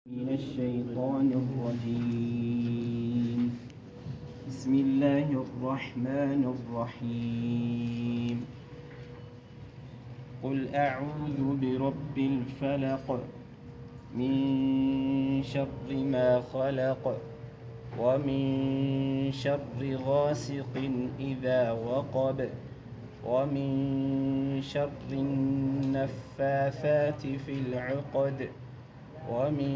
من الشيطان الرجيم. بسم الله الرحمن الرحيم. قل أعوذ برب الفلق من شر ما خلق ومن شر غاسق إذا وقب ومن شر النفاثات في العقد ومن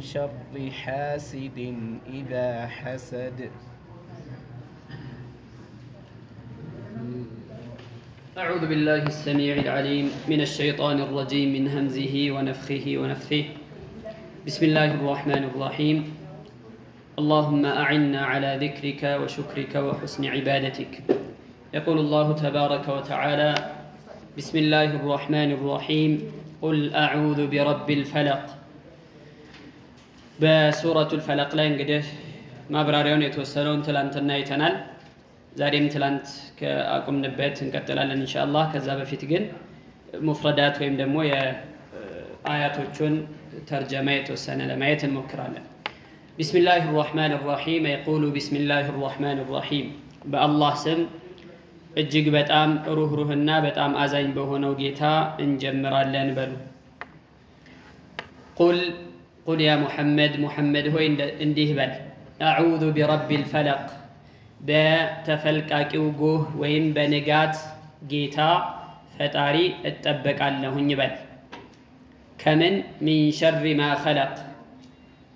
شر حاسد إذا حسد. أعوذ بالله السميع العليم من الشيطان الرجيم من همزه ونفخه ونفثه. بسم الله الرحمن الرحيم. اللهم أعنا على ذكرك وشكرك وحسن عبادتك. يقول الله تبارك وتعالى: بسم الله الرحمن الرحيم. قل أعوذ برب الفلق. بسورة الفلق لا ينقده ما براريون يتوسلون تلانتنا يتنال زاريم تلانت كأقوم نبات نكتلال إن شاء الله كذاب في تجن مفردات ويم دمو يا آيات وشون ترجمات والسنة لما يتنمكرال. بسم الله الرحمن الرحيم. يقول بسم الله الرحمن الرحيم. بالله سم እጅግ በጣም ሩህሩህና በጣም አዛኝ በሆነው ጌታ እንጀምራለን በሉ። ቁል ያ ሙሐመድ ሆይ እንዲህ በል፣ አዑዙ ቢረቢል ፈለቅ በተፈልቃቂው ጎህ ወይም በንጋት ጌታ ፈጣሪ እጠበቃለሁኝ በል። ከምን ሚን ሸሪ ማ ኸለቅ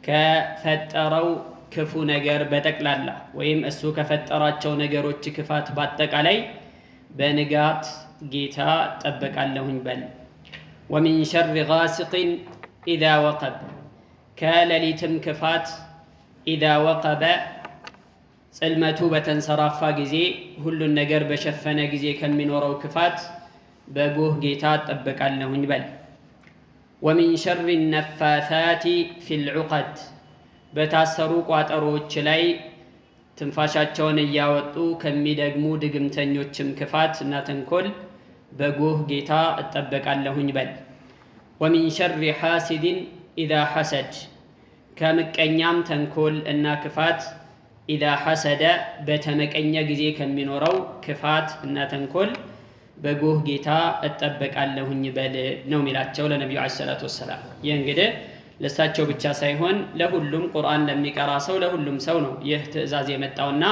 ከፈጠረው ክፉ ነገር በጠቅላላ ወይም እሱ ከፈጠራቸው ነገሮች ክፋት በአጠቃላይ በንጋት ጌታ እጠበቃለሁኝ በል። ወሚን ሸሪ ጋሲቅን ኢዛ ወቀብ ከሌሊትም ክፋት ኢዛ ወቀበ ጽልመቱ በተንሰራፋ ጊዜ ሁሉን ነገር በሸፈነ ጊዜ ከሚኖረው ክፋት በጎህ ጌታ እጠበቃለሁኝ በል። ወሚን ሸሪ ነፋሳቲ ፊል ዑቀድ በታሰሩ ቋጠሮች ላይ ትንፋሻቸውን እያወጡ ከሚደግሙ ድግምተኞችም ክፋት እና ተንኮል በጎህ ጌታ እጠበቃለሁኝ በል። ወሚን ሸሪ ሐሲድን ኢዛ ሐሰድ ከምቀኛም ተንኮል እና ክፋት ኢዛ ሐሰደ በተመቀኘ ጊዜ ከሚኖረው ክፋት እና ተንኮል በጎህ ጌታ እጠበቃለሁኝ በል ነው የሚላቸው ለነቢዩ ዐለይሂ ሰላቱ ወሰላም። ይህ እንግዲህ ለሳቸው ብቻ ሳይሆን ለሁሉም ቁርአን ለሚቀራ ሰው ለሁሉም ሰው ነው ይህ ትእዛዝ የመጣውና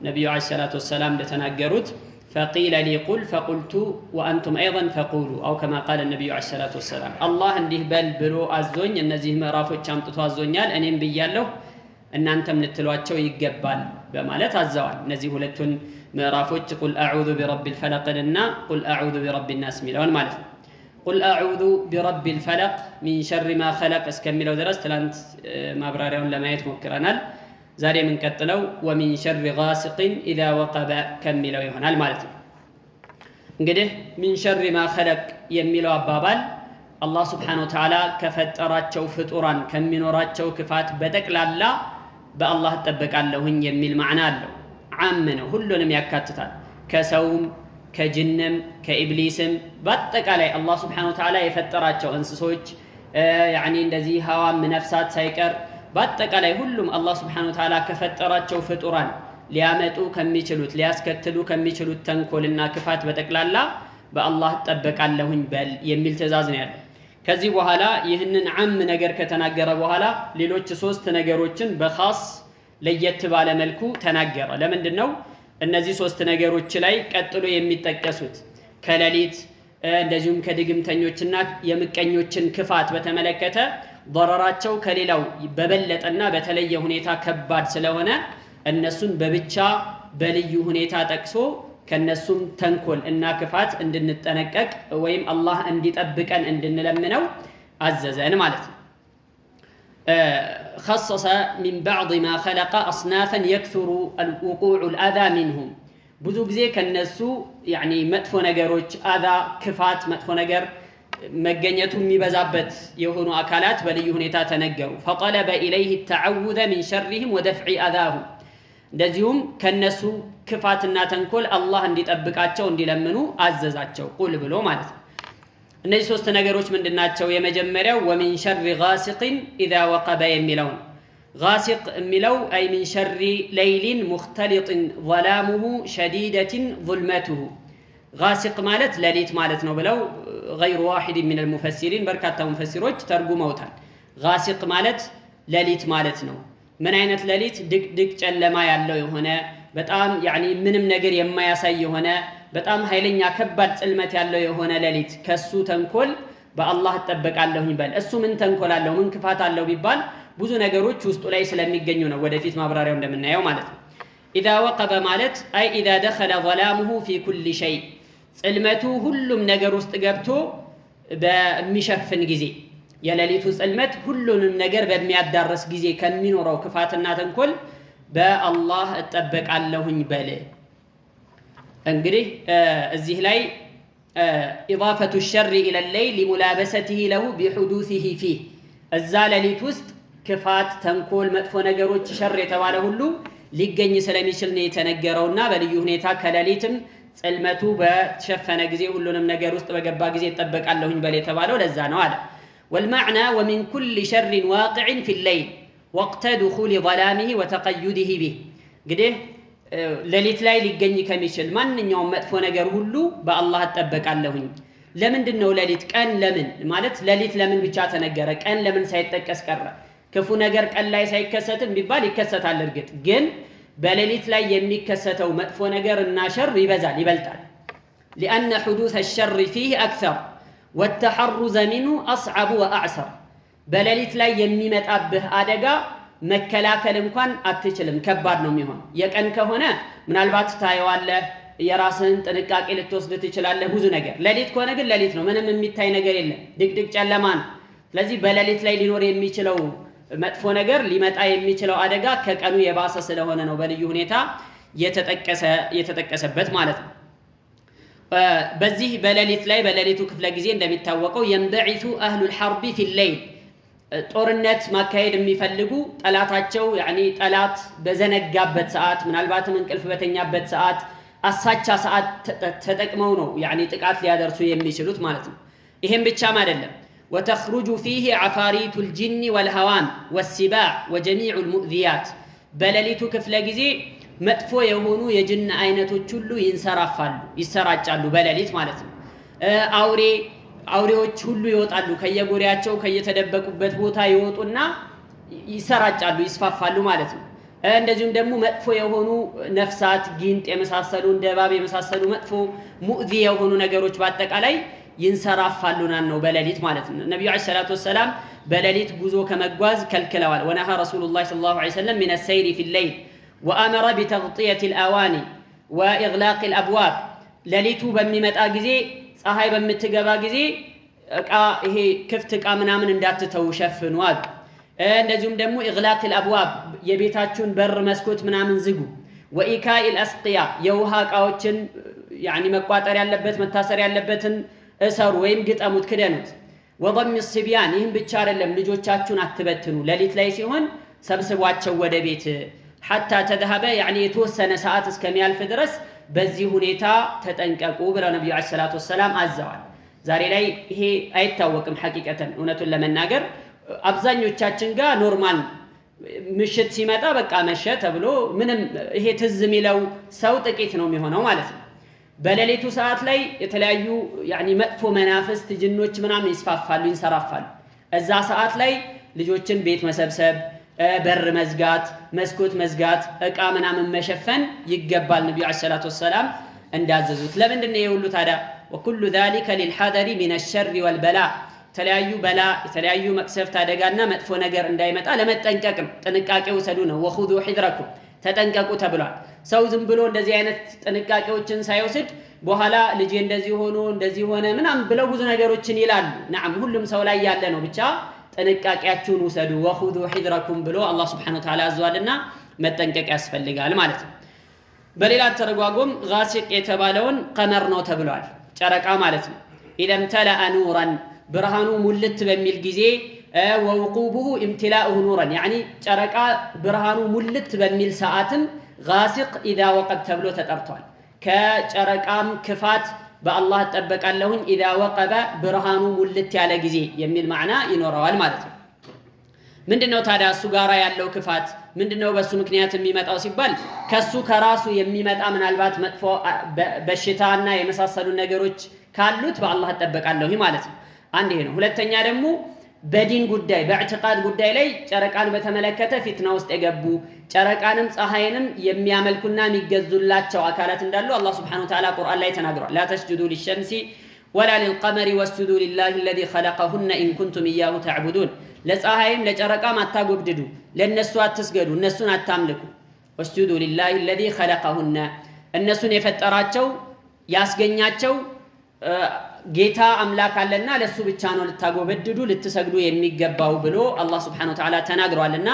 ነብዩ አለይሂ ሰላቱ ወሰላም እንደተናገሩት فقيل لي قل فقلت وانتم ايضا فقولوا او كما قال النبي عليه الصلاه والسلام الله እንዲህ በል ብሎ አዞኝ እነዚህ ምዕራፎች አምጥቶ አዞኛል እኔም ብያለሁ እናንተም ልትሏቸው ይገባል በማለት አዘዋል። እነዚህ ሁለቱን ምዕራፎች ቁል አዑዙ ቢረቢል ፈለቅ እና ቁል አዑዙ ቢረቢን ናስ ሚለውን ማለት ነው። قل أعوذ برب الفلق من شر ما خلق اسكملوا درس تلانت ما براريون لما يتمكرنال زاري من كتلو ومن شر غاسق إذا وقب كملوا يهونال مالتي نقده من شر ما خلق يملوا أبابال الله سبحانه وتعالى كفتراتشو فطوران كمنوراتشو كفات بدك لالا بالله تبك اللهن يميل معنى له عامنا كلهم يكاتتال كسوم ከጅንም ከኢብሊስም በአጠቃላይ አላህ Subhanahu Wa Ta'ala የፈጠራቸው እንስሶች ያኒ እንደዚህ ሀዋም ነፍሳት ሳይቀር በአጠቃላይ ሁሉም አላህ Subhanahu Wa Ta'ala ከፈጠራቸው ፍጡራን ሊያመጡ ከሚችሉት ሊያስከትሉ ከሚችሉት ተንኮልና ክፋት በጠቅላላ በአላህ ተጠበቃለሁኝ በል የሚል ትእዛዝ ነው ያለው። ከዚህ በኋላ ይህንን ዓም ነገር ከተናገረ በኋላ ሌሎች ሶስት ነገሮችን በኻስ ለየት ባለ መልኩ ተናገረ። ለምንድነው እነዚህ ሶስት ነገሮች ላይ ቀጥሎ የሚጠቀሱት ከሌሊት እንደዚሁም ከድግምተኞችና የምቀኞችን ክፋት በተመለከተ ضرራቸው ከሌላው በበለጠና በተለየ ሁኔታ ከባድ ስለሆነ እነሱን በብቻ በልዩ ሁኔታ ጠቅሶ ከነሱም ተንኮል እና ክፋት እንድንጠነቀቅ ወይም አላህ እንዲጠብቀን እንድንለምነው አዘዘን ማለት ነው። خصص من بعض ما خلق أصنافا يكثر الوقوع الأذى منهم ብዙ ጊዜ ከነሱ ያኒ መጥፎ ነገሮች አዛ ክፋት መጥፎ ነገር መገኘቱ የሚበዛበት የሆኑ አካላት በልዩ ሁኔታ ተነገሩ። فطلب إليه التعوذ من شرهم ودفع أذاهم እንደዚሁም ከነሱ ክፋትና ተንኮል አላህ እንዲጠብቃቸው እንዲለምኑ አዘዛቸው ቁል ብሎ ማለት ነው። እነዚህ ሶስት ነገሮች ምንድናቸው? የመጀመሪያው ወሚን ሸሪ ጋሲቅን ኢዛ ወቀበ የሚለው ነው። ጋሲቅ የሚለው አይ ሚን ሸሪ ለይሊን ሙኽተሊጥን ظላሙሁ ሸዲደትን ظልመቱሁ። ጋሲቅ ማለት ሌሊት ማለት ነው ብለው ገይሩ ዋሂድ ሚን አልሙፈሲሪን በርካታ ሙፈሲሮች ተርጉመውታል። ጋሲቅ ማለት ሌሊት ማለት ነው። ምን አይነት ሌሊት? ድቅድቅ ጨለማ ያለው የሆነ በጣም ያኒ ምንም ነገር የማያሳይ የሆነ በጣም ኃይለኛ ከባድ ጽልመት ያለው የሆነ ሌሊት ከሱ ተንኮል በአላህ ተጠበቃለሁኝ በል። እሱ ምን ተንኮል አለው ምን ክፋት አለው ቢባል ብዙ ነገሮች ውስጡ ላይ ስለሚገኙ ነው ወደፊት ማብራሪያው እንደምናየው ማለት ነው። ኢዛ ወቀበ ማለት አይ ኢዛ ደኸለ ظላሙሁ ፊ ኩሊ ሸይ ጽልመቱ ሁሉም ነገር ውስጥ ገብቶ በሚሸፍን ጊዜ የሌሊቱ ጽልመት ሁሉንም ነገር በሚያዳርስ ጊዜ ከሚኖረው ክፋትና ተንኮል በአላህ እጠበቃለሁኝ በል። እንግዲህ እዚህ ላይ ኢዳፈቱ ሸር ኢለ ለይል ሊሙላበሰቲሂ ለሁ ቢሑዱሲሂ ፊህ እዛ ሌሊት ውስጥ ክፋት ተንኮል መጥፎ ነገሮች ሸር የተባለ ሁሉ ሊገኝ ስለሚችል ነው የተነገረውና በልዩ ሁኔታ ከሌሊትም ጽልመቱ በተሸፈነ ጊዜ ሁሉንም ነገር ውስጥ በገባ ጊዜ እጠበቃለሁኝ በል የተባለው ለዛ ነው አለ። والمعنى ومن كل شر واقع في الليل وقت دخول ظلامه وتقيده به እንግዲህ ሌሊት ላይ ሊገኝ ከሚችል ማንኛውም መጥፎ ነገር ሁሉ በአላህ እጠበቃለሁኝ። ለምንድነው ሌሊት? ቀን ለምን ማለት ሌሊት ለምን ብቻ ተነገረ? ቀን ለምን ሳይጠቀስ ቀረ? ክፉ ነገር ቀን ላይ ሳይከሰትም ቢባል ይከሰታል። እርግጥ ግን በሌሊት ላይ የሚከሰተው መጥፎ ነገር እና ሸር ይበዛል ይበልጣል። لأن حدوث الشر فيه أكثر والتحرز منه أصعب وأعسر በሌሊት ላይ የሚመጣብህ አደጋ መከላከል እንኳን አትችልም ከባድ ነው የሚሆን። የቀን ከሆነ ምናልባት ታየዋለህ የራስህን ጥንቃቄ ልትወስድ ትችላለህ ብዙ ነገር። ሌሊት ከሆነ ግን ሌሊት ነው ምንም የሚታይ ነገር የለም ድቅድቅ ጨለማ ነው። ስለዚህ በሌሊት ላይ ሊኖር የሚችለው መጥፎ ነገር ሊመጣ የሚችለው አደጋ ከቀኑ የባሰ ስለሆነ ነው በልዩ ሁኔታ የተጠቀሰበት ማለት ነው። በዚህ በሌሊት ላይ በሌሊቱ ክፍለ ጊዜ እንደሚታወቀው ينبعث أهل الحرب في الليل ጦርነት ማካሄድ የሚፈልጉ ጠላታቸው ያኒ ጠላት በዘነጋበት ሰዓት ምናልባትም እንቅልፍ በተኛበት ሰዓት አሳቻ ሰዓት ተጠቅመው ነው ያኒ ጥቃት ሊያደርሱ የሚችሉት ማለት ነው። ይሄም ብቻም አይደለም وتخرج فيه عفاريت الجن والهوام والسباع وجميع المؤذيات በሌሊቱ ክፍለ ጊዜ መጥፎ የሆኑ የጅን አይነቶች ሁሉ ይሰራጫሉ በሌሊት ማለት ነው። አውሬዎች ሁሉ ይወጣሉ ከየጎሪያቸው ከየተደበቁበት ቦታ ይወጡና ይሰራጫሉ ይስፋፋሉ ማለት ነው። እንደዚሁም ደግሞ መጥፎ የሆኑ ነፍሳት ጊንጥ የመሳሰሉ እንደባብ የመሳሰሉ መጥፎ ሙእዚ የሆኑ ነገሮች በአጠቃላይ ይንሰራፋሉና ነው በሌሊት ማለት ነው። ነብዩ አለይሂ ሰላቱ ወሰለም በሌሊት ጉዞ ከመጓዝ ከልክለዋል። ወነሃ ረሱሉላህ ሰለላሁ ዐለይሂ ወሰለም من السير في الليل وأمر بتغطية الأواني وإغلاق الأبواب ሌሊቱ በሚመጣ ጊዜ ፀሐይ በምትገባ ጊዜ እቃ ይሄ ክፍት እቃ ምናምን እንዳትተው ሸፍኑ አሉ። እንደዚሁም ደግሞ إغلاق الأبواب የቤታችሁን በር መስኮት ምናምን ዝጉ። وإيكاء الأسقياء የውሃ እቃዎችን ያኒ መቋጠር ያለበት መታሰር ያለበትን እሰሩ ወይም ግጠሙት ክደኑት። وضم الصبيان ይህም ብቻ አይደለም ልጆቻችሁን አትበትኑ ሌሊት ላይ ሲሆን ሰብስቧቸው ወደ ቤት حتى تذهب يعني የተወሰነ ሰዓት እስከሚያልፍ ድረስ በዚህ ሁኔታ ተጠንቀቁ ብለው ነብዩ አለይሂ ሰላቱ ወሰለም አዘዋል። ዛሬ ላይ ይሄ አይታወቅም ሐቂቀተን እውነቱን ለመናገር አብዛኞቻችን ጋር ኖርማል ምሽት ሲመጣ በቃ መሸ ተብሎ ምንም ይሄ ትዝ የሚለው ሰው ጥቂት ነው የሚሆነው ማለት ነው። በሌሊቱ ሰዓት ላይ የተለያዩ ያኒ መጥፎ መናፍስት ጅኖች ምናምን ይስፋፋሉ ይንሰራፋሉ። እዛ ሰዓት ላይ ልጆችን ቤት መሰብሰብ በር መዝጋት መስኮት መዝጋት እቃ ምናምን መሸፈን ይገባል ነብዩ አለይሂ ሰላቱ ወሰለም እንዳዘዙት። ለምንድን ነው የሁሉ ታዲያ? وكل ذلك للحذر من الشر والبلاء ተለያዩ በላ የተለያዩ መቅሰፍት አደጋና መጥፎ ነገር እንዳይመጣ ለመጠንቀቅ ጥንቃቄ ወሰዱ ነው። وخذوا حذركم ተጠንቀቁ ተብሏል። ሰው ዝም ብሎ እንደዚህ አይነት ጥንቃቄዎችን ሳይወስድ በኋላ ልጅ እንደዚህ ሆኖ እንደዚህ ሆነ ምናምን ብለው ብዙ ነገሮችን ይላሉ። نعم ሁሉም ሰው ላይ ያለ ነው ብቻ ጥንቃቄያችሁን ውሰዱ وخذوا حذركم ብሎ አላህ Subhanahu Wa Ta'ala አዟልና መጠንቀቅ ያስፈልጋል ማለት ነው። በሌላ ተረጓጎም ጋሲቅ የተባለውን ቀመር ነው ተብሏል ጨረቃ ማለት ነው። إذا امتلأ نورا ብርሃኑ ሙልት በሚል ጊዜ ووقوبه امتلاؤه نورا يعني ጨረቃ ብርሃኑ ሙልት በሚል ሰዓትም ጋሲቅ إذا وقت ተብሎ ተጠርቷል። ከጨረቃም ክፋት በአላህ ተጠበቃለሁኝ اذا وقب ብርሃኑ ሙልት ያለ ጊዜ የሚል ማዕና ይኖረዋል ማለት ነው። ምንድነው ታዲያ እሱ ጋራ ያለው ክፋት ምንድነው በሱ ምክንያት የሚመጣው ሲባል ከሱ ከራሱ የሚመጣ ምናልባት መጥፎ በሽታና የመሳሰሉ ነገሮች ካሉት በአላህ ተጠበቃለሁ ማለት ነው። አንድ ይሄ ነው። ሁለተኛ ደግሞ በዲን ጉዳይ በእዕትቃድ ጉዳይ ላይ ጨረቃን በተመለከተ ፊትና ውስጥ የገቡ ጨረቃንም ፀሐይንም የሚያመልኩና የሚገዙላቸው አካላት እንዳሉ አላህ Subhanahu Wa Ta'ala ቁርአን ላይ ተናግሯል። لا تسجدوا للشمس ولا للقمر واسجدوا لله الذي خلقهن إن كنتم إياه تعبدون ለፀሐይም ለጨረቃም አታጎብድዱ ለነሱ አትስገዱ እነሱን አታምልኩ واسجدوا لله الذي خلقهن እነሱን የፈጠራቸው ያስገኛቸው ጌታ አምላክ አለና ለሱ ብቻ ነው ልታጎበድዱ ልትሰግዱ የሚገባው ብሎ አላህ Subhanahu Wa Ta'ala ተናግሯልና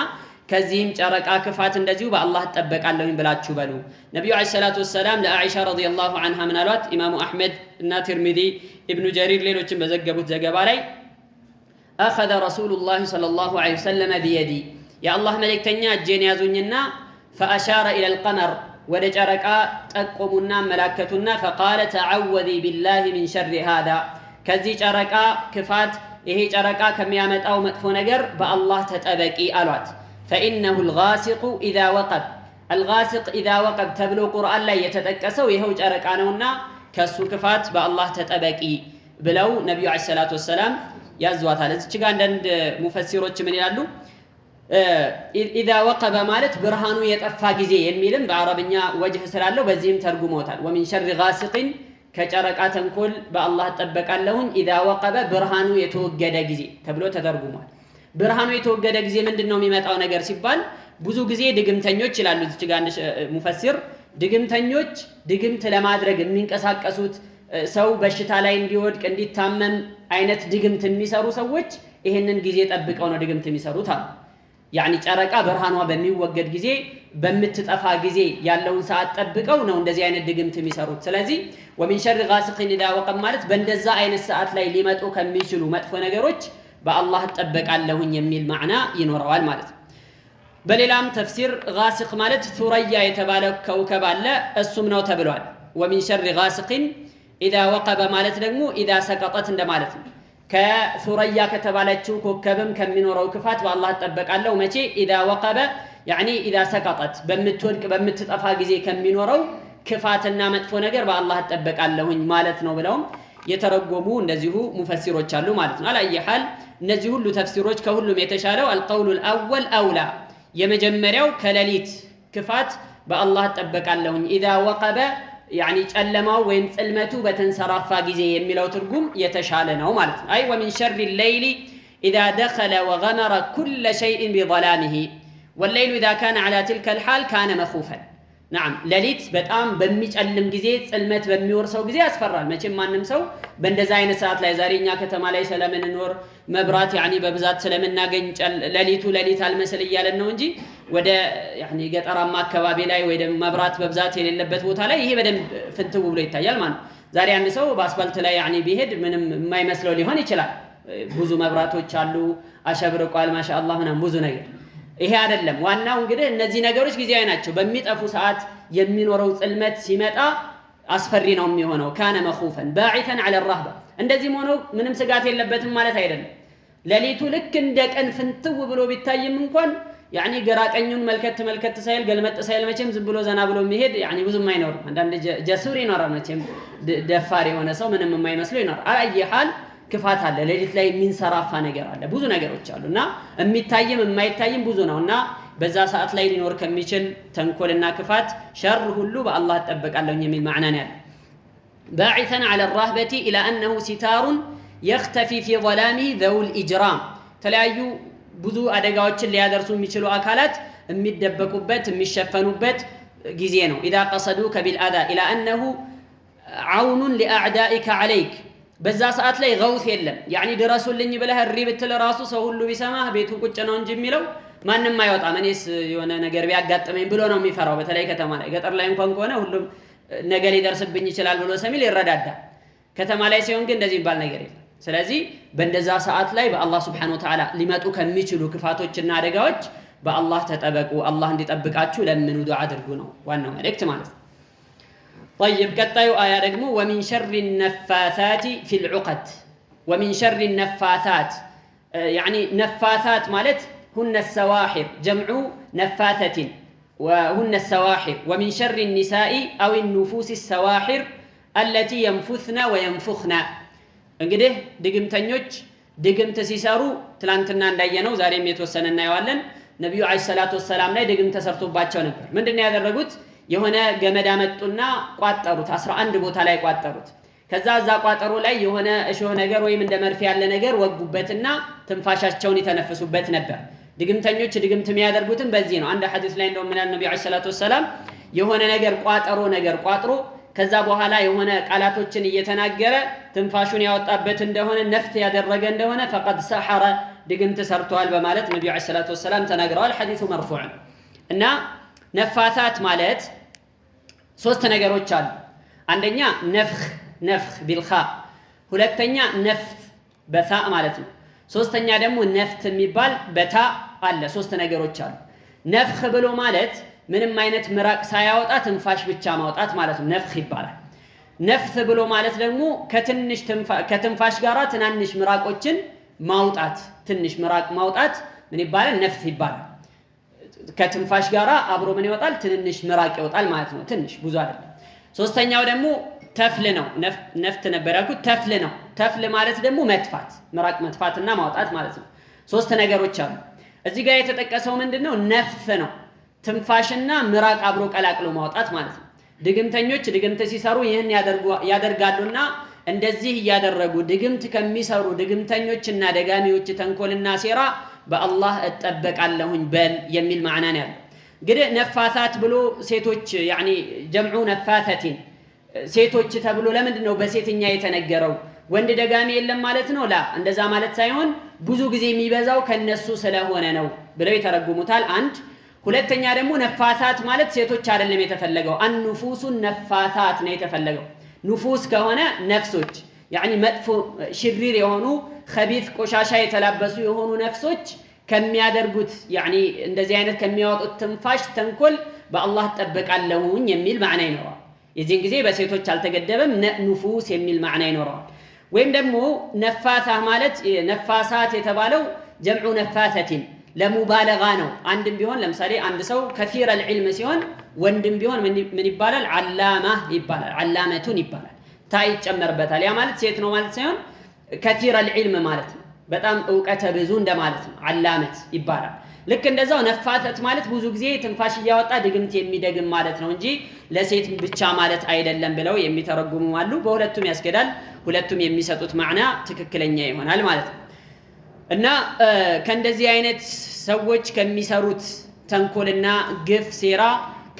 ከዚህም ጨረቃ ክፋት እንደዚሁ በአላህ ተጠበቃለሁ ብላችሁ በሉ። ነብዩ አለይሂ ሰላቱ ወሰለም ለአኢሻ ረዲየላሁ ዐንሃ ምን አሏት? ኢማሙ አህመድ እና ትርሚዚ ኢብኑ ጀሪር ሌሎችም በዘገቡት ዘገባ ላይ أخذ رسول الله صلى الله عليه وسلم بيدي يا الله ملكتني እጄን ያዙኝና فأشار إلى القمر ወደ ጨረቃ ጠቆሙና መላከቱና فقال تعوذي بالله من شر هذا ከዚህ ጨረቃ ክፋት ይሄ ጨረቃ ከሚያመጣው መጥፎ ነገር በአላህ ተጠበቂ አሏት። فإنه الغاسق إذا وقب الغاسق إذا وقب ተብሎ ቁርአን ላይ የተጠቀሰው ይሄው ጨረቃ ነውና ከሱ ክፋት በአላህ ተጠበቂ ብለው ነብዩ አለይሂ ሰላቱ ወሰለም ያዟታል። እዚህ ጋር አንዳንድ ሙፈሲሮች ምን ይላሉ? إذا وقب ማለት ብርሃኑ የጠፋ ጊዜ የሚልም በአረብኛ ወጅህ ስላለው በዚህም ተርጉመውታል። ومن شر غاسق ከጨረቃ ተንኮል በአላህ ተጠበቃለሁኝ إذا وقب ብርሃኑ የተወገደ ጊዜ ተብሎ ተተርጉሟል። ብርሃኑ የተወገደ ጊዜ ምንድነው የሚመጣው ነገር ሲባል ብዙ ጊዜ ድግምተኞች ይላሉ። እዚህ ጋር አንድ ሙፈሲር ድግምተኞች ድግምት ለማድረግ የሚንቀሳቀሱት ሰው በሽታ ላይ እንዲወድቅ እንዲታመም አይነት ድግምት የሚሰሩ ሰዎች ይሄንን ጊዜ ጠብቀው ነው ድግምት የሚሰሩት አሉ። ያኒ ጨረቃ ብርሃኗ በሚወገድ ጊዜ በምትጠፋ ጊዜ ያለውን ሰዓት ጠብቀው ነው እንደዚህ አይነት ድግምት የሚሰሩት። ስለዚህ ومن شر غاسق إذا وقب ማለት በእንደዛ አይነት ሰዓት ላይ ሊመጡ ከሚችሉ መጥፎ ነገሮች በአላህ ተጠበቃለሁኝ የሚል ማዕና ይኖረዋል ማለት ነው። በሌላም ተፍሲር غاسق ማለት ሱረያ የተባለ ከውከብ አለ እሱም ነው ተብሏል። ومن شر غاسق إذا وقب ማለት ደግሞ إذا سقطت እንደማለት ነው። ከሱረያ ከተባለችው ኮከብም ከሚኖረው ክፋት በአላህ ተጠበቃለሁ መቼ إذا وقب يعني إذا سقطت በምትወድቅ በምትጠፋ ጊዜ ከሚኖረው ክፋትና መጥፎ ነገር በአላህ ተጠበቃለሁኝ ማለት ነው ብለውም የተረጎሙ እንደዚሁ ሙፈሲሮች አሉ ማለት ነው። አላየ ሐል እነዚህ ሁሉ ተፍሲሮች ከሁሉም የተሻለው القول الأول أولى የመጀመሪያው ከሌሊት ክፋት በአላህ ተጠበቃለሁኝ إذا وقب يعني ጨለማው ወይም ጽልመቱ በተንሰራፋ ጊዜ የሚለው ትርጉም የተሻለ ነው ማለት ነው። አይ ومن شر الليل إذا دخل وغمر كل شيء بظلامه والليل إذا كان على تلك الحال كان مخوفا نعم ሌሊት በጣም በሚጨልም ጊዜ ጽልመት በሚወርሰው ጊዜ ያስፈራል። መቼም ማንም ሰው በእንደዛ አይነት ሰዓት ላይ ዛሬኛ ከተማ ላይ ስለምንኖር መብራት يعني በብዛት ስለምናገኝ ሌሊቱ ሌሊት አልመስል እያለን ነው እንጂ ወደ يعني ገጠራማ አካባቢ ላይ ወይ ደግሞ መብራት በብዛት የሌለበት ቦታ ላይ ይሄ በደንብ ፍንትው ብሎ ይታያል ማለት ነው። ዛሬ አንድ ሰው በአስፋልት ላይ يعني ቢሄድ ምንም የማይመስለው ሊሆን ይችላል። ብዙ መብራቶች አሉ አሸብርቋል ማሻአላህ ምናምን ብዙ ነገር ይሄ አይደለም። ዋናው እንግዲህ እነዚህ ነገሮች ጊዜያዊ ናቸው። በሚጠፉ ሰዓት የሚኖረው ጽልመት ሲመጣ አስፈሪ ነው የሚሆነው። ካነ መኹፈን ባዒተን ዐለ الرهبة እንደዚህም ሆኖ ምንም ስጋት የለበትም ማለት አይደለም። ሌሊቱ ልክ እንደ ቀን ፍንትው ብሎ ቢታይም እንኳን يعني ግራ ቀኙን መልከት ሳይል ገልመጥ ሳይል መቼም ዝም ብሎ ዘና ብሎ የሚሄድ يعني ብዙም አይኖርም። አንዳንድ ጀሱር ይኖራል መቼም ደፋር የሆነ ሰው ምንም የማይመስለው ይኖራል። አላየ ሐል ክፋት አለ ሌሊት ላይ የሚንሰራፋ ነገር አለ ብዙ ነገሮች አሉና የሚታይም የማይታይም ብዙ ነውና በዛ ሰዓት ላይ ሊኖር ከሚችል ተንኮልና ክፋት ሸር ሁሉ በአላህ ተጠበቃለሁ የሚል ማዕና ነው ያለው። باعثا على الرهبة إلى أنه ستار يختفي في ظلامه ذو الإجرام ተለያዩ ብዙ አደጋዎችን ሊያደርሱ የሚችሉ አካላት የሚደበቁበት የሚሸፈኑበት ጊዜ ነው። إذا قصدوك بالأذى إلى أنه عون لأعدائك عليك በዛ ሰዓት ላይ ገውስ የለም يعني ድረሱልኝ ብለህ እሪ ብትል ራሱ ሰው ሁሉ ቢሰማህ ቤቱ ቁጭ ነው እንጂ የሚለው ማንንም አይወጣም። እኔስ የሆነ ነገር ቢያጋጥመኝ ብሎ ነው የሚፈራው። በተለይ ከተማ ላይ ገጠር ላይ እንኳን ከሆነ ሁሉም ነገ ሊደርስብኝ ይችላል ብሎ ሰሚል ይረዳዳል። ከተማ ላይ ሲሆን ግን እንደዚህ ይባል ነገር የለም። ስለዚህ በእንደዛ ሰዓት ላይ በአላህ Subhanahu Wa Ta'ala ሊመጡ ከሚችሉ ክፋቶችና አደጋዎች በአላህ ተጠበቁ አላህ እንዲጠብቃችሁ ለምኑ ዱዓ አድርጉ ነው ዋናው መልእክት ማለት ነው። طيب ቀጣዩ አያ ደግሞ ومن شر النفاثات في العقد ومن شر النفاثات يعني نفاثات ማለት هن السواحر جمع نفاثة وهن السواحر ومن شر النساء أو النفوس السواحر التي ينفثن وينفخن እንግዲህ ድግምተኞች ድግምት ሲሰሩ ትላንትና እንዳየነው ዛሬም የተወሰነ እናየዋለን ነብዩ አለይሂ ሰላቱ ወሰለም ላይ ድግምት ተሰርቶባቸው ነበር ምንድነው ያደረጉት የሆነ ገመድ አመጡና ቋጠሩት 11 ቦታ ላይ ቋጠሩት ከዛ እዛ ቋጠሩ ላይ የሆነ እሾህ ነገር ወይም እንደ መርፌ ያለ ነገር ወጉበትና ትንፋሻቸውን ይተነፍሱበት ነበር ድግምተኞች ድግምት የሚያደርጉትን በዚህ ነው አንድ ሐዲስ ላይ እንደው ምን ያለ ነብዩ አለይሂ ሰላቱ ወሰለም የሆነ ነገር ቋጠሮ ነገር ቋጥሮ ከዛ በኋላ የሆነ ቃላቶችን እየተናገረ ትንፋሹን ያወጣበት እንደሆነ ነፍት ያደረገ እንደሆነ فقد سحر ድግምት ሰርቷል በማለት ነብዩ አለይሂ ሰላቱ ወሰለም ተናግረዋል ሐዲሱ መርፉዕ እና ነፋሳት ማለት ሶስት ነገሮች አሉ አንደኛ ነፍኽ ቢልኻ ሁለተኛ ነፍት በታ ማለት ነው ሶስተኛ ደግሞ ነፍት የሚባል በታ አለ ሶስት ነገሮች አሉ ነፍኽ ብሎ ማለት ምንም አይነት ምራቅ ሳያወጣ ትንፋሽ ብቻ ማውጣት ማለት ነው ነፍኽ ይባላል ነፍት ብሎ ማለት ደግሞ ከትንፋሽ ጋራ ትናንሽ ምራቆችን ማውጣት ትንሽ ምራቅ ማውጣት ምን ይባላል ነፍት ይባላል ከትንፋሽ ጋራ አብሮ ምን ይወጣል ትንሽ ምራቅ ይወጣል ማለት ነው ትንሽ ብዙ አይደለም ሶስተኛው ደግሞ ተፍል ነው ነፍት ነበር ያልኩት ተፍል ነው ተፍል ማለት ደግሞ መጥፋት ምራቅ መጥፋትና ማውጣት ማለት ነው ሶስት ነገሮች አሉ እዚህ ጋር የተጠቀሰው ምንድነው ነፍስ ነው ትንፋሽና ምራቅ አብሮ ቀላቅሎ ማውጣት ማለት ነው ድግምተኞች ድግምት ሲሰሩ ይህን ያደርጋሉና እንደዚህ ያደረጉ ድግምት ከሚሰሩ ድግምተኞችና ደጋሚዎች ተንኮልና ሴራ በአላህ እጠበቃለሁኝ በል የሚል ማዕና ነው ያለው እንግዲህ ነፋሳት ብሎ ሴቶች يعني جمع نفاثة ሴቶች ተብሎ ለምንድነው በሴትኛ የተነገረው ወንድ ደጋሚ የለም ማለት ነው ላ እንደዛ ማለት ሳይሆን ብዙ ጊዜ የሚበዛው ከነሱ ስለሆነ ነው ብለው ይተረጉሙታል አንድ ሁለተኛ ደግሞ ነፋሳት ማለት ሴቶች አይደለም የተፈለገው አንፉሱ ነፋሳት ነው የተፈለገው ንፉስ ከሆነ ነፍሶች يعني መጥፎ ሽሪር የሆኑ خبيث ቆሻሻ የተላበሱ የሆኑ ነፍሶች ከሚያደርጉት يعني እንደዚህ አይነት ከሚያወጡት ትንፋሽ ተንኮል በአላህ ተጠበቃለሁኝ የሚል ማዕና ይኖራል የዚህን ጊዜ በሴቶች አልተገደበም ንፉስ የሚል ማዕና ይኖራል ወይም ደግሞ ነፋሳ ማለት ነፋሳት የተባለው جمع نفاثة ለሙባለጋ ነው አንድም ቢሆን ለምሳሌ አንድ ሰው ከثير العلم ሲሆን ወንድም ቢሆን ምን ይባላል አላማ ይባላል አላመቱን ይባላል ታይ ጨመርበታል ያ ማለት ሴት ነው ማለት ሳይሆን كثير العلم ማለት ነው በጣም ዕውቀት ብዙ እንደማለት ነው አላመት ይባላል ልክ እንደዛው ነፋተት ማለት ብዙ ጊዜ ትንፋሽ ያወጣ ድግምት የሚደግም ማለት ነው እንጂ ለሴት ብቻ ማለት አይደለም ብለው የሚተረጉሙ አሉ በሁለቱም ያስገዳል ሁለቱም የሚሰጡት ማዕና ትክክለኛ ይሆናል ማለት ነው እና ከእንደዚህ አይነት ሰዎች ከሚሰሩት ተንኮልና ግፍ ሴራ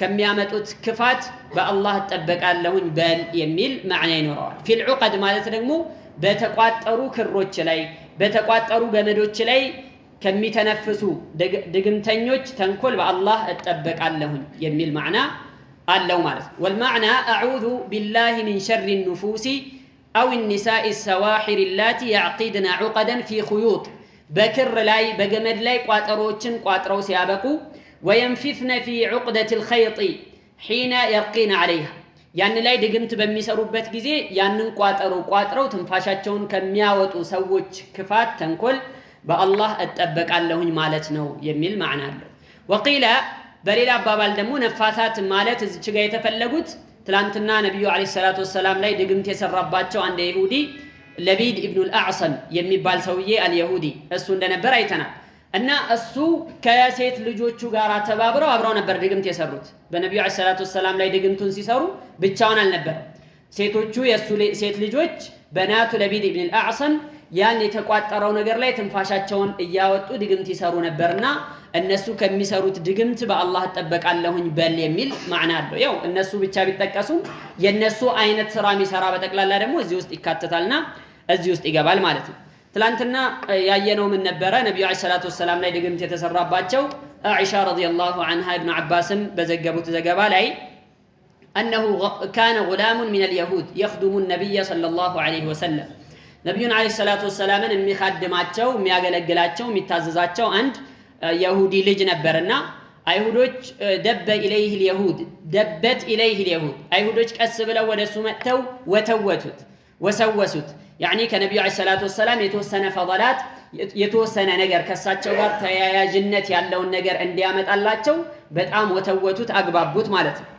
ከሚያመጡት ክፋት በአላህ ተጠበቃለሁኝ በል የሚል ማዕና ይኖረዋል ፊል ዑቀድ ማለት ደግሞ በተቋጠሩ ክሮች ላይ በተቋጠሩ ገመዶች ላይ ከሚተነፍሱ ድግምተኞች ተንኮል በአላህ ተጠበቃለሁኝ የሚል ማዕና አለው ማለት ነው والمعنى اعوذ بالله من شر النفوس او النساء السواحر اللاتي يعقدن عقدا في خيوط بكر لاي بجمد لاي ቋጠሮችን ቋጥረው ሲያበቁ وينفثن في عقدة الخيط حين يرقين عليها ያን ላይ ድግምት በሚሰሩበት ጊዜ ያንን ቋጥረው ትንፋሻቸውን ከሚያወጡ ሰዎች ክፋት ተንኮል በአላህ እጠበቃለሁኝ ማለት ነው የሚል ማዕና አለው ወቂላ በሌላ አባባል ደግሞ ነፋሳት ማለት እዚች ጋር የተፈለጉት ትላንትና ነብዩ አለይሂ ሰላቱ ወሰለም ላይ ድግምት የሰራባቸው አንድ ይሁዲ ለቢድ ኢብኑ አልአዕሰም የሚባል ሰውዬ አልይሁዲ እሱ እንደነበር አይተናል እና እሱ ከሴት ልጆቹ ጋር ተባብረው አብረው ነበር ድግምት የሰሩት በነብዩ አለይሂ ሰላቱ ወሰለም ላይ ድግምቱን ሲሰሩ ብቻውን አልነበር ሴቶቹ የሱ ሴት ልጆች በናቱ ለቢድ ኢብኑ አልአዕሰም ያን የተቋጠረው ነገር ላይ ትንፋሻቸውን እያወጡ ድግምት ይሰሩ ነበርና እነሱ ከሚሰሩት ድግምት በአላህ ተጠበቃለሁኝ በል የሚል ማዕና አለው ያው እነሱ ብቻ ቢጠቀሱ የነሱ አይነት ስራ የሚሰራ በተቀላላ ደግሞ እዚህ ውስጥ ይካተታልና እዚህ ውስጥ ይገባል ማለት ነው ትላንትና ያየነው ምን ነበረ ነብዩ አለይሂ ሰላቱ ወሰለም ላይ ድግምት የተሰራባቸው አኢሻ ረዲየላሁ ዐንሃ ኢብኑ አባስም በዘገቡት ዘገባ ላይ انه كان غلام من اليهود يخدم النبي صلى الله عليه وسلم ነብዩን አለይሂ ሰላቱ ወሰላምን የሚያገለግላቸው የሚታዘዛቸው አንድ ይሁዲ ልጅ ነበርና አይሁዶች ደበ ኢለይህ اليهود ደበት ኢለይህ اليهود አይሁዶች ቀስ ብለው ወደሱ መጥተው ወተወቱት ወሰወሱት ያኒ ከነብዩ አለይሂ ሰላቱ ወሰለም የተወሰነ ፈضላት የተወሰነ ነገር ከሳቸው ጋር ተያያዥነት ያለውን ነገር እንዲያመጣላቸው በጣም ወተወቱት አግባቡት ማለት ነው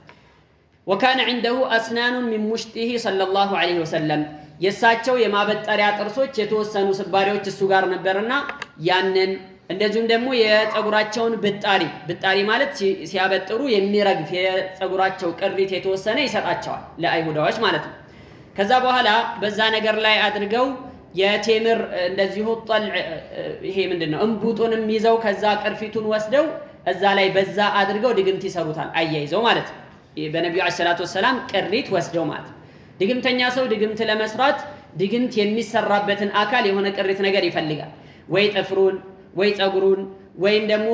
وكان عنده اسنان من مشطه صلى الله عليه وسلم የሳቸው የማበጠሪያ ጥርሶች የተወሰኑ ስባሪዎች እሱ ጋር ነበርና ያንን እንደዚሁም ደግሞ የፀጉራቸውን ብጣሪ ማለት ሲያበጥሩ የሚረግፍ የፀጉራቸው ቅሪት የተወሰነ ይሰጣቸዋል ለአይሁዳዎች ማለት ነው ከዛ በኋላ በዛ ነገር ላይ አድርገው የቴምር እንደዚሁ ጠል ይሄ ምንድነው እንቡጡንም ይዘው ከዛ ቅርፊቱን ወስደው እዛ ላይ በዛ አድርገው ድግምት ይሰሩታል አያይዘው ማለት ነው በነብዩ አለይሂ ሰላቱ ወሰለም ቅሪት ወስደው ማለት ድግምተኛ ሰው ድግምት ለመስራት ድግምት የሚሰራበትን አካል የሆነ ቅሪት ነገር ይፈልጋል ወይ ጥፍሩን ወይ ፀጉሩን ወይም ደግሞ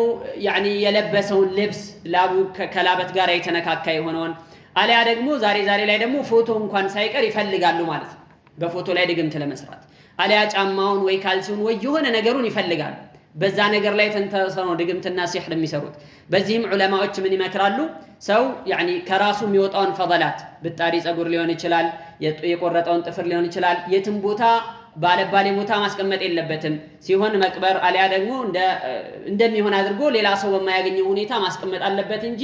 ያኒ የለበሰውን ልብስ ላቡ ከላበት ጋር የተነካካ የሆነውን አለያ ደግሞ ዛሬ ላይ ደግሞ ፎቶ እንኳን ሳይቀር ይፈልጋሉ ማለት ነው በፎቶ ላይ ድግምት ለመስራት አለያ ጫማውን ወይ ካልሲውን ወይ የሆነ ነገሩን ይፈልጋሉ በዛ ነገር ላይ ተንተርሰው ነው ድግምትና ሲህር የሚሰሩት በዚህም ዑለማዎች ምን ይመክራሉ ሰው ያኒ ከራሱ የሚወጣውን ፈضላት ብጣሪ ፀጉር ሊሆን ይችላል የቆረጠውን ጥፍር ሊሆን ይችላል የትም ቦታ ባለባሌ ቦታ ማስቀመጥ የለበትም ሲሆን መቅበር አለያ ደግሞ እንደሚሆን አድርጎ ሌላ ሰው በማያገኘው ሁኔታ ማስቀመጥ አለበት እንጂ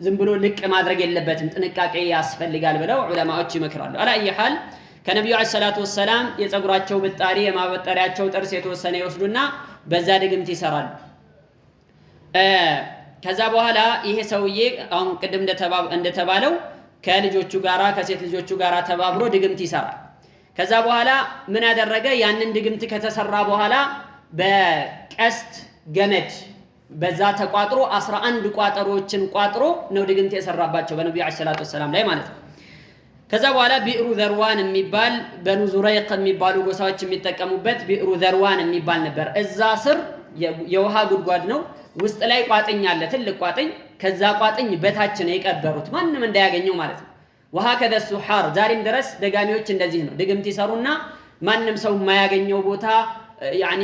ዝም ብሎ ልቅ ማድረግ የለበትም ጥንቃቄ ያስፈልጋል ብለው ዑለማዎች ይመክራሉ አላ ይሐል ከነብዩ አለይሂ ሰላቱ ወሰለም የፀጉራቸው ብጣሪ የማበጠሪያቸው ጥርስ የተወሰነ ይወስዱና በዛ ድግምት ይሰራሉ ከዛ በኋላ ይሄ ሰውዬ አሁን ቅድም እንደተባለው ከልጆቹ ጋራ ከሴት ልጆቹ ጋራ ተባብሮ ድግምት ይሰራል ከዛ በኋላ ምን ያደረገ ያንን ድግምት ከተሰራ በኋላ በቀስት ገመድ በዛ ተቋጥሮ 11 ቋጠሮችን ቋጥሮ ነው ድግምት የሰራባቸው በነብዩ አለይሂ ሰላቱ ወሰለም ላይ ማለት ነው ከዛ በኋላ ቢዕሩ ዘርዋን የሚባል በኑ ዙረይቅ የሚባሉ ጎሳዎች የሚጠቀሙበት ቢዕሩ ዘርዋን የሚባል ነበር እዛ ስር የውሃ ጉድጓድ ነው ውስጥ ላይ ቋጥኝ አለ ትልቅ ቋጥኝ ከዛ ቋጥኝ በታች ነው የቀበሩት ማንንም እንዳያገኘው ማለት ነው وهكذا السحار ዛሬም ድረስ ደጋሚዎች እንደዚህ ነው ድግምት ይሰሩና ማንንም ሰው የማያገኘው ቦታ ያኒ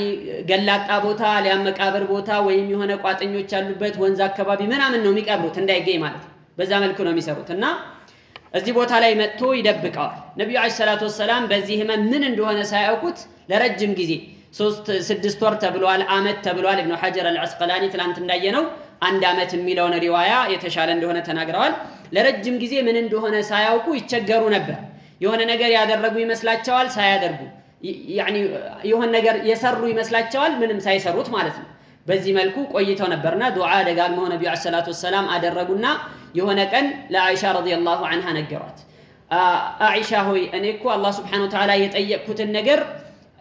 ገላጣ ቦታ ሊያመቃብር ቦታ ወይም የሆነ ቋጥኞች ያሉበት ወንዝ አካባቢ ምናምን ነው የሚቀብሩት እንዳይገኝ ማለት ነው በዛ መልኩ ነው የሚሰሩትና እዚህ ቦታ ላይ መጥቶ ይደብቀዋል ነብዩ አለይሂ ሰላቱ ወሰለም በዚህ ምን እንደሆነ ሳያውቁት ለረጅም ጊዜ 6 ወር ተብሏል አመት ተብሏል ኢብኑ ሐጀር አልዐስቀላኒ ትላንት እንዳየነው አንድ አመት የሚለውን ሪዋያ የተሻለ እንደሆነ ተናግረዋል ለረጅም ጊዜ ምን እንደሆነ ሳያውቁ ይቸገሩ ነበር የሆነ ነገር ያደረጉ ይመስላቸዋል ሳያደርጉ ያኒ የሆነ ነገር የሰሩ ይመስላቸዋል ምንም ሳይሰሩት ማለት ነው በዚህ መልኩ ቆይተው ነበርና ዱዓ ደጋግመው ነብዩ አለይሂ ሰላቱ ወሰለም አደረጉና የሆነ ቀን ለአኢሻ ረዲየላሁ ዐንሃ ነገሯት አኢሻ ሆይ እኔ እኮ አላህ Subhanahu Wa Ta'ala የጠየቅኩትን ነገር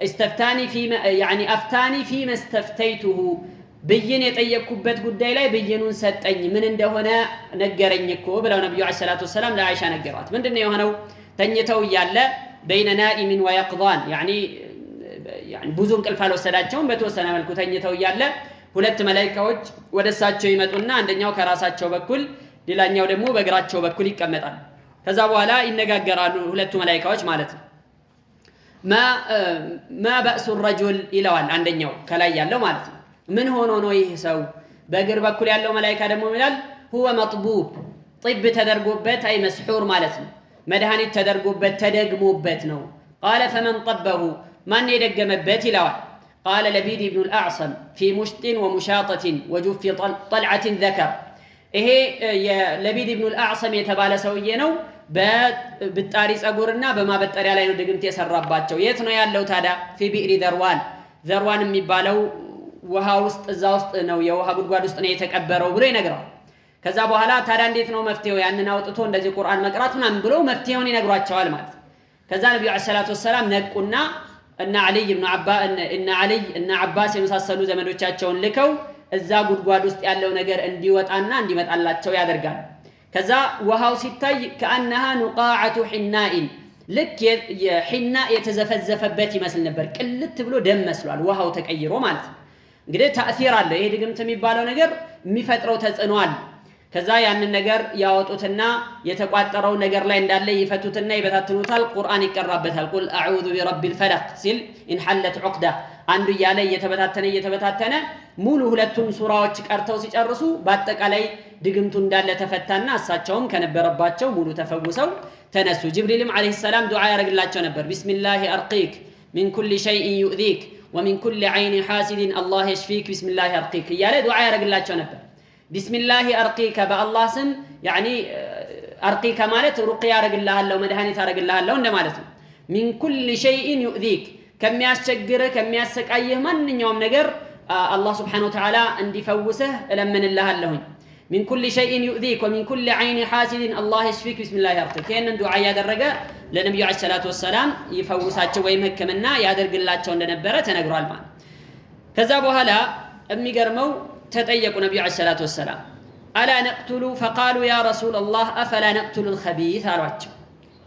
استفتاني فيما يعني افتاني فيما استفتيته بين የጠየቅኩበት ጉዳይ ላይ በየኑን ሰጠኝ ምን እንደሆነ ነገረኝ እኮ ብለው ነብዩ አለይሂ ሰላቱ ወሰለም ለአኢሻ ነገሯት ምንድነው የሆነው ተኝተው ያለ بين نائم ويقظان يعني ብዙ እንቅልፍ አልወሰዳቸውም በተወሰነ መልኩ ተኝተው ያለ ሁለት መላእክቶች ወደሳቸው ይመጡና አንደኛው ከራሳቸው በኩል ሌላኛው ደግሞ በእግራቸው በኩል ይቀመጣል ከዛ በኋላ ይነጋገራሉ ሁለቱ መላእክቶች ማለት ነው ما بأس الرجل ይለዋል አንደኛው ከላይ ያለው ማለት ነው ምን ሆኖ ነው ይሄ ሰው በእግር በኩል ያለው መላእክታ ደግሞ ይላል هو مطبوب طب ተደርጎበት አይ መስሑር ማለት ነው መድኃኒት ተደርጎበት ተደግሞበት ነው قال فمن طبه ማን የደገመበት ይለዋል قال لبيد بن الأعصم في مشط ومشاطة وجف طلعة ذكر ይሄ የለቢድ ኢብኑ አልአዕሰም የተባለ ሰውዬ ነው በብጣሪ ጸጉርና በማበጠሪያ ላይ ነው ድግምት የሰራባቸው የት ነው ያለው ታዳ في بئر ذروان የሚባለው ውሃ ውስጥ እዛ ውስጥ ነው የውሃ ጉድጓድ ውስጥ ነው የተቀበረው ብሎ ይነግራል ከዛ በኋላ ታዳ እንዴት ነው መፍትሄው ያንን አውጥቶ እንደዚህ ቁርአን መቅራት ምናምን ብሎ መፍትሄውን ይነግሯቸዋል ማለት ከዛ ነብዩ አለይሂ ሰላቱ ወሰለም ነቁና እና አሊ እና አባስ የመሳሰሉ ዘመዶቻቸውን ልከው እዛ ጉድጓድ ውስጥ ያለው ነገር እንዲወጣና እንዲመጣላቸው ያደርጋል ከዛ ውሃው ሲታይ كأنها نقاعة حناء ልክ የሂና የተዘፈዘፈበት ይመስል ነበር ቅልት ብሎ ደም መስሏል ውሃው ተቀይሮ ማለት እንግዲህ ተአሲር አለ ይሄ ድግምት የሚባለው ነገር የሚፈጥረው ተጽዕኖ አለ ከዛ ያንን ነገር ያወጡትና የተቋጠረው ነገር ላይ እንዳለ ይፈቱትና ይበታትኑታል ቁርአን ይቀራበታል ቁል አዑዙ ቢረቢል ፈለቅ ሲል ኢን ሐለት ዑቅዳ አንዱ ያለ እየተበታተነ ሙሉ ሁለቱም ሱራዎች ቀርተው ሲጨርሱ በአጠቃላይ ድግምቱ እንዳለ ተፈታና እሳቸውም ከነበረባቸው ሙሉ ተፈውሰው ተነሱ። ጅብሪልም አለይሂ ሰላም ዱዓ ያደርግላቸው ነበር። ቢስሚላሂ አርቂክ ሚን ኩሊ ሸይኢን ዩእዚክ ወሚን ኩሊ ዐይኒ ሐሲድን አላህ የሽፊክ ቢስሚላሂ አርቂክ እያለ ዱዓ ያደርግላቸው ነበር። ቢስሚላሂ አርቂከ በአላህ ስም ያኒ አርቂከ ማለት ሩቅያ ያደርግልሃለሁ መድኃኒት ያደርግልሃለሁ እንደማለት ነው። ሚን ኩሊ ሸይኢን ዩእዚክ ከሚያስቸግርህ ከሚያሰቃይህ ማንኛውም ነገር አላህ ሱብሓነሁ ወተዓላ እንዲፈውስህ እለምንልሃለሁኝ። ሚን ኩሊ ሸይኢን ዩእዚክ ወሚን ኩሊ ዐይኒ ሐሲድን አላህ የሽፊክ ቢስሚላሂ አርቂክ። ይህንን ዱዓ እያደረገ ለነቢዩ ዓለይሂ ሰላቱ ወሰላም ይፈውሳቸው ወይም ሕክምና ያደርግላቸው እንደነበረ ተነግሯል ማለት። ከዛ በኋላ የሚገርመው ተጠየቁ ነቢዩ ዓለይሂ ሰላቱ ወሰላም አላ ነቅቱሉ ፈቃሉ ያ ረሱለላህ አፈላ ነቅቱሉ ልኸቢት አሏቸው።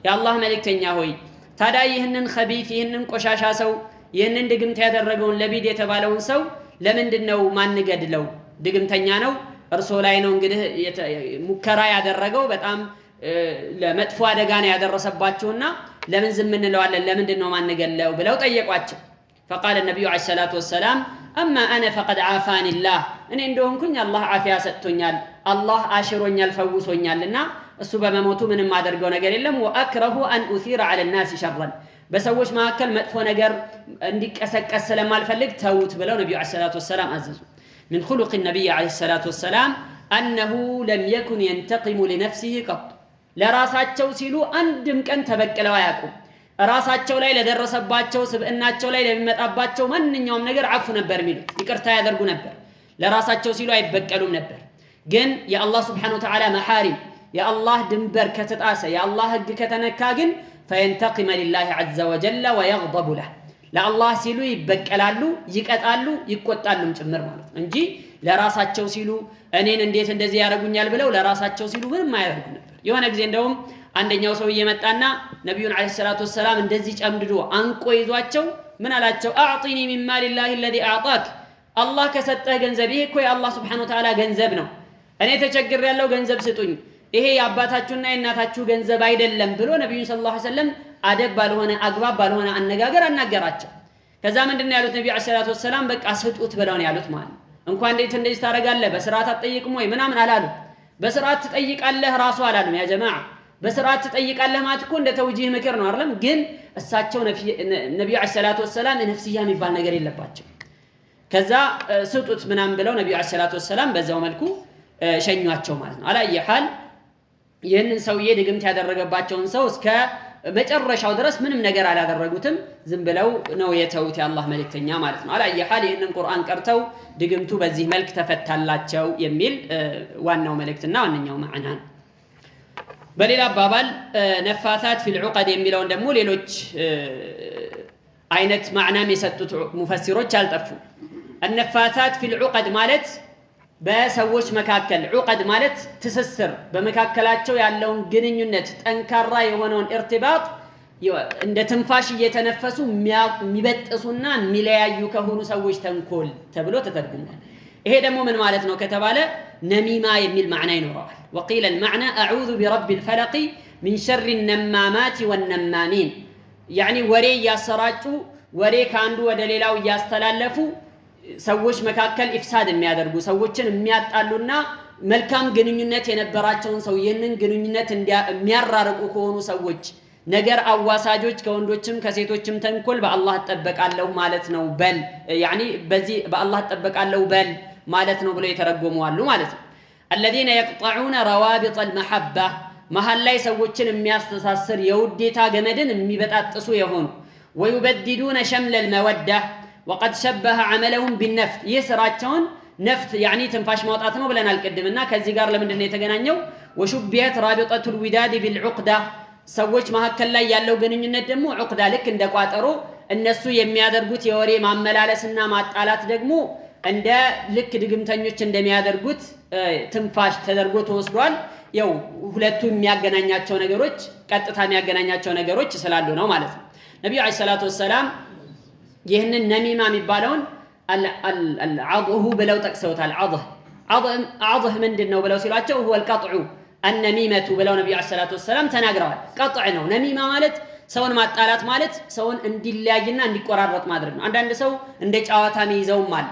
የአላህ መልእክተኛ ሆይ ታዲያ ይህንን ኸቢት ይህንን ቆሻሻ ሰው ይህንን ድግምት ያደረገውን ለቢድ የተባለውን ሰው ለምንድን ነው ማንገድለው? ድግምተኛ ነው፣ እርሶ ላይ ነው እንግዲህ ሙከራ ያደረገው፣ በጣም ለመጥፎ አደጋ ነው ያደረሰባችሁና ለምን ዝም እንለዋለን? ለምንድን ነው ማንገድለው ብለው ጠየቋቸው። فقال النبي عليه الصلاة والسلام أما أنا فقد عافاني الله እኔ እንደሆንኩኝ አላህ ዓፊያ ሰጥቶኛል፣ አላህ አሽሮኛል፣ ፈውሶኛል እና እሱ በመሞቱ ምንም ማደርገው ነገር የለም። ወአክረሁ አን ኡሲረ ዐለ الناس شرا በሰዎች መካከል መጥፎ ነገር እንዲቀሰቀስ ስለማልፈልግ ተውት ብለው ነብዩ አለይሂ ሰላቱ ወሰላም አዘዙ። من خلق النبي عليه الصلاة والسلام أنه لم يكن ينتقم لنفسه قط ለራሳቸው ሲሉ አንድም ቀን ተበቅለው አያውቁም። ራሳቸው ላይ ለደረሰባቸው ስብዕናቸው ላይ ለሚመጣባቸው ማንኛውም ነገር አፉ ነበር የሚሉት፣ ይቅርታ ያደርጉ ነበር። ለራሳቸው ሲሉ አይበቀሉም ነበር። ግን የአላህ ሱብሓነሁ ወተዓላ መሐሪም የአላህ ድንበር ከተጣሰ የአላህ ህግ ከተነካ ግን ፈየንተቂመ ሊላሂ ዐዘ ወጀለ ወየግደቡ ለህ ለአላህ ሲሉ ይበቀላሉ፣ ይቀጣሉ፣ ይቆጣሉም ጭምር ማለት ነው እንጂ ለራሳቸው ሲሉ እኔን እንዴት እንደዚህ ያደርጉኛል ብለው ለራሳቸው ሲሉ ምንም አያደርጉ ነበር። የሆነ ጊዜ እንደውም አንደኛው ሰው እየመጣና ነብዩን አለይሂ ሰላቱ ወሰላም እንደዚህ ጨምድዶ አንቆ ይዟቸው ምን አላቸው? አዕጢኒ ሚን ማሊላሂ الذي اعطاك አላህ ከሰጠህ ገንዘብ ይሄ እኮ የአላህ ሱብሓነሁ ወተዓላ ገንዘብ ነው፣ እኔ ተቸግር ያለው ገንዘብ ስጡኝ፣ ይሄ የአባታችሁና የእናታችሁ ገንዘብ አይደለም ብሎ ነብዩን ሰለላሁ ዐለይሂ ወሰለም አደብ ባልሆነ አግባብ ባልሆነ አነጋገር አናገራቸው። ከዛ ምንድነው ያሉት ነብዩ አለይሂ ሰላቱ ወሰላም በቃ ስጡት ብለው ነው ያሉት ማለት ነው። እንኳን እንዴት እንደዚህ ታረጋለህ በስርዓት አትጠይቅም ወይ ምናምን አላሉ። በስርዓት ትጠይቃለህ ራሱ አላሉም። ያ ጀማዓ በስርዓት ትጠይቃለህ ማለት እኮ እንደ ተውጂህ ምክር ነው አይደለም። ግን እሳቸው ነብዩ አለይሂ ሰላቱ ወሰላም ነፍስያ የሚባል ነገር የለባቸው። ከዛ ስጡት ምናምን ብለው ነብዩ አለይሂ ሰላቱ ወሰላም በዛው መልኩ ሸኟቸው ማለት ነው። አላየሐል ይህንን ሰውዬ ድግምት ያደረገባቸውን ሰው እስከ መጨረሻው ድረስ ምንም ነገር አላደረጉትም፣ ዝም ብለው ነው የተውት የአላህ መልእክተኛ ማለት ነው። አላየሐል ይህንን ቁርአን ቀርተው ድግምቱ በዚህ መልክ ተፈታላቸው የሚል ዋናው መልእክትና ዋነኛው ማዕና ነው። በሌላ አባባል ነፋታት ፊል ዑቀድ የሚለውን ደግሞ ሌሎች አይነት ማዕናም የሰጡት ሙፈሲሮች አልጠፉም። النفاثات في العقد ማለት በሰዎች መካከል ዑቀድ ማለት ትስስር በመካከላቸው ያለውን ግንኙነት ጠንካራ የሆነውን ኢርቲባጥ እንደ ትንፋሽ እየተነፈሱ የሚበጥሱና የሚለያዩ ከሆኑ ሰዎች ተንኮል ተብሎ ተተርጉሟል። ይሄ ደግሞ ምን ማለት ነው ከተባለ ነሚማ የሚል ማዕና ይኖረዋል። وقيل المعنى اعوذ برب الفلق من شر النمامات والنمامين يعني ወሬ ያሰራጩ ወሬ ካንዱ ወደ ሌላው ያስተላለፉ ሰዎች መካከል ኢፍሳድ የሚያደርጉ ሰዎችን የሚያጣሉና መልካም ግንኙነት የነበራቸውን ሰው ይህንን ግንኙነት የሚያራርቁ ከሆኑ ሰዎች ነገር አዋሳጆች ከወንዶችም ከሴቶችም ተንኮል በአላህ ተጠበቃለሁ ማለት ነው። በል يعني በዚህ በአላህ ተጠበቃለሁ በል ማለት ነው ብለው የተረጎሙ አሉ ማለት ነው። الذين يقطعون روابط المحبة መሃል ላይ ሰዎችን የሚያስተሳስር የውዴታ ገመድን የሚበጣጥሱ የሆኑ ويبددون شمل المودة وقد شبه عملهم بالنفط يسراچون نفط يعني تنفاش ማውጣት ነው ብለናል ቀድምና ከዚህ ጋር ለምንድነው የተገናኘው? وشبهت رابطة الوداد بالعقدة ሰዎች መካከል ላይ ያለው ግንኙነት ደግሞ ዑቅዳ ልክ እንደ ቋጠሮ እነሱ የሚያደርጉት የወሬ ማመላለስና ማጣላት ደግሞ እንደ ልክ ድግምተኞች እንደሚያደርጉት ትንፋሽ ተደርጎ ተወስዷል። ያው ሁለቱ የሚያገናኛቸው ነገሮች ቀጥታ የሚያገናኛቸው ነገሮች ስላሉ ነው ማለት ነው። ነብዩ አለይሂ ሰላቱ ወሰላም ይህንን ነሚማ የሚባለውን አልዓضሁ ብለው ጠቅሰውታል። ዓضህ ምንድነው ብለው ሲሏቸው هو القطع النميمة ብለው ነብዩ አለይሂ ሰላቱ ወሰላም ተናግረዋል። ቀጥዕ ነው። ነሚማ ማለት ሰውን ማጣላት ማለት ሰውን እንዲለያይና እንዲቆራረጥ ማድረግ ነው። አንዳንድ ሰው እንደ ጨዋታ የሚይዘውም አለ።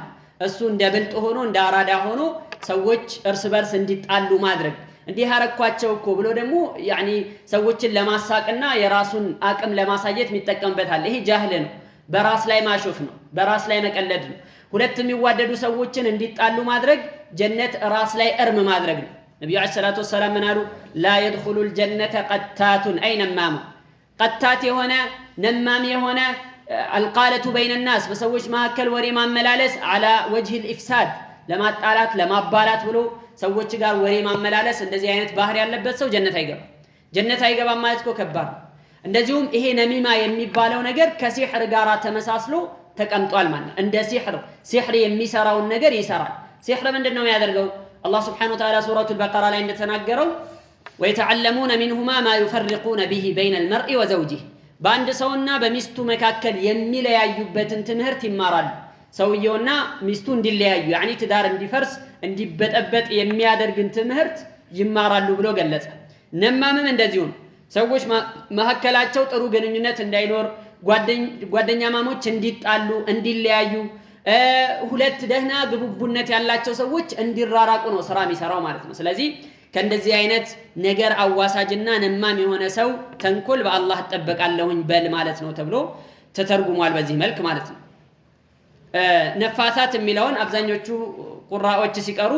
እሱ እንደ ብልጥ ሆኖ እንደ አራዳ ሆኖ ሰዎች እርስ በርስ እንዲጣሉ ማድረግ እንዲህ ያረኳቸው እኮ ብሎ ደግሞ ያኒ ሰዎችን ለማሳቅና የራሱን አቅም ለማሳየት የሚጠቀምበታል። ይሄ ጃህል ነው። በራስ ላይ ማሾፍ ነው። በራስ ላይ መቀለድ ነው። ሁለት የሚዋደዱ ሰዎችን እንዲጣሉ ማድረግ ጀነት ራስ ላይ እርም ማድረግ ነው። ነብዩ አለይሂ ሰላቱ ወሰላም ምን አሉ? ላ የድኹሉል ጀነተ ቀታቱን አይ ነማሙ ቀታት የሆነ ነማም የሆነ አልቃለቱ በይነ الناس በሰዎች መካከል ወሬ ማመላለስ አላ ወጅህ الافساد ለማጣላት ለማባላት ብሎ ሰዎች ጋር ወሬ ማመላለስ እንደዚህ አይነት ባህሪ ያለበት ሰው ጀነት አይገባም። ጀነት አይገባም ማለት እኮ ከባድ ነው። እንደዚሁም ይሄ ነሚማ የሚባለው ነገር ከሲህር ጋር ተመሳስሎ ተቀምጧል ማለት እንደ ሲህር የሚሰራውን ነገር ይሰራል። ሲህር ምንድነው የሚያደርገው? አላህ Subhanahu Wa Ta'ala ሱረቱል በቀራ ላይ እንደተናገረው ወይተዓለሙነ ሚንሁማ ማ ይፈርቁነ ቢሂ በይነ المرء وزوجه በአንድ ሰውና በሚስቱ መካከል የሚለያዩበትን ትምህርት ይማራሉ። ሰውየውና ሚስቱ እንዲለያዩ ያኒ ትዳር እንዲፈርስ እንዲበጠበጥ የሚያደርግን ትምህርት ይማራሉ ብሎ ገለጸ። ነማምም እንደዚሁ ሰዎች መካከላቸው ጥሩ ግንኙነት እንዳይኖር ጓደኛማሞች እንዲጣሉ እንዲለያዩ ሁለት ደህና ግቡቡነት ያላቸው ሰዎች እንዲራራቁ ነው ስራ የሚሰራው ማለት ነው። ስለዚህ ከእንደዚህ አይነት ነገር አዋሳጅና ነማም የሆነ ሰው ተንኮል በአላህ ተጠበቃለሁኝ በል ማለት ነው ተብሎ ተተርጉሟል በዚህ መልክ ማለት ነው። ነፋሳት የሚለውን አብዛኞቹ ቁራዎች ሲቀሩ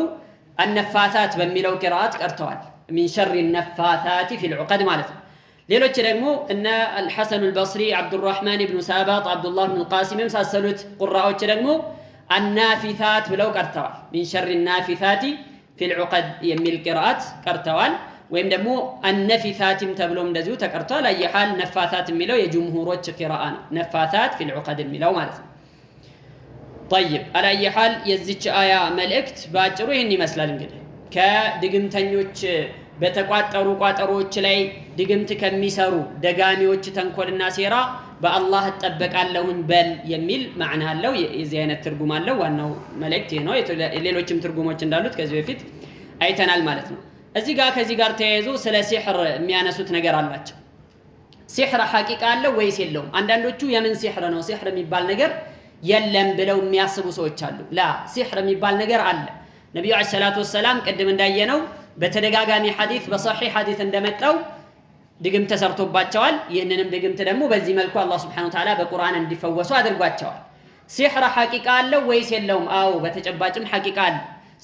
النفاثات በሚለው ቂራአት ቀርተዋል። من شر النفاثات في العقد ማለት ነው። ሌሎች ደግሞ እነ الحسن البصري عبد الرحمن بن سابط عبد الله بن القاسم የመሳሰሉት ቁራዎች ደግሞ النافثات ብለው ቀርተዋል። من شر النافثات في العقد የሚል ቂራአት ቀርተዋል። ወይም ደግሞ النفثاتም ተብሎም እንደዚሁ ተቀርቷል። አየሃል ነፋሳት የሚለው የጅምሁሮች ቂራአ ነው። ነፋሳት في العقد የሚለው ማለት ነው። طيب على اي حال የዚች አያ መልእክት ባጭሩ ይሄን ይመስላል። እንግዲህ ከድግምተኞች በተቋጠሩ ቋጠሮች ላይ ድግምት ከሚሰሩ ደጋሚዎች ተንኮልና ሴራ በአላህ ተጠበቃለሁኝ በል የሚል ማዕና አለው። የዚህ አይነት ትርጉም አለው። ዋናው መልእክት ይሄ ነው። ሌሎችም ትርጉሞች እንዳሉት ከዚህ በፊት አይተናል ማለት ነው። እዚህ ጋር ከዚህ ጋር ተያይዞ ስለ ሲህር የሚያነሱት ነገር አላቸው። ሲህር ሐቂቃ አለው ወይስ የለውም? አንዳንዶቹ የምን ሲህር ነው ሲህር የሚባል ነገር የለም ብለው የሚያስቡ ሰዎች አሉ። ላ ሲህር የሚባል ነገር አለ። ነብዩ አለይሂ ሰላቱ ወሰላም ቀደም እንዳየነው በተደጋጋሚ ሐዲስ በሶሒህ ሐዲስ እንደመጣው ድግምት ተሰርቶባቸዋል። ይህንንም ድግምት ደግሞ በዚህ መልኩ አላህ Subhanahu Wa Ta'ala በቁርአን እንዲፈወሱ አድርጓቸዋል። ሲህር ሐቂቃ አለው ወይስ የለውም? አዎ በተጨባጭም ሐቂቃ አለ።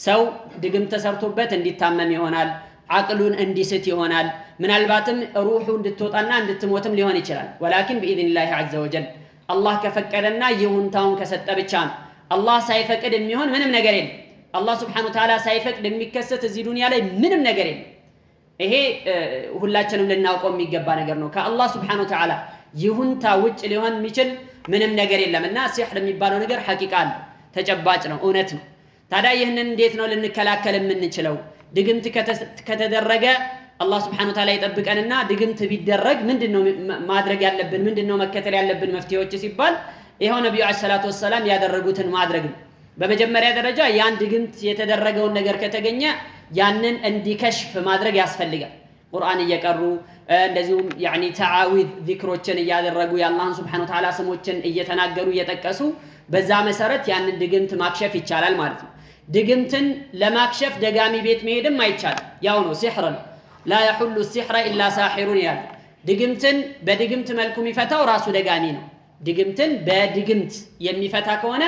ሰው ድግምት ተሰርቶበት እንዲታመም ይሆናል። አቅሉን እንዲስት ይሆናል። ምናልባትም ሩሑ እንድትወጣና እንድትሞትም ሊሆን ይችላል። ወላኪን بإذنillah عز وجل አላህ ከፈቀደና ይሁንታውን ከሰጠ ብቻ ነው። አላህ ሳይፈቅድ የሚሆን ምንም ነገር የለም። አላህ Subhanahu Wa Ta'ala ሳይፈቅድ የሚከሰት እዚህ ዱንያ ላይ ምንም ነገር የለም። ይሄ ሁላችንም ልናውቀው የሚገባ ነገር ነው። ከአላህ Subhanahu Wa Ta'ala ይሁንታ ውጭ ሊሆን የሚችል ምንም ነገር የለምና ሲህር የሚባለው ነገር ሐቂቃ ነው፣ ተጨባጭ ነው፣ እውነት ነው። ታዲያ ይህንን እንዴት ነው ልንከላከል የምንችለው? ድግምት ከተደረገ አላህ Subhanahu Wa Ta'ala ይጠብቀንና ድግምት ቢደረግ ምንድነው ማድረግ ያለብን? ምንድነው መከተል ያለብን መፍትሄዎች ሲባል ይሄው ነብዩ አለይሂ ሰላቱ ወሰላም ያደረጉትን ማድረግ ነው። በመጀመሪያ ደረጃ ያን ድግምት የተደረገውን ነገር ከተገኘ ያንን እንዲከሽፍ ማድረግ ያስፈልጋል። ቁርአን እየቀሩ እንደዚሁም ያኒ ተዓዊዝ ዚክሮችን እያደረጉ የአላህን Subhanahu Wa Ta'ala ስሞችን እየተናገሩ እየጠቀሱ በዛ መሰረት ያንን ድግምት ማክሸፍ ይቻላል ማለት ነው። ድግምትን ለማክሸፍ ደጋሚ ቤት መሄድም አይቻልም። ያው ነው ሲህር ነው። لا يحل السحر إلا ساحر ያለ ድግምትን በድግምት መልኩ የሚፈታው ራሱ ደጋሚ ነው። ድግምትን በድግምት የሚፈታ ከሆነ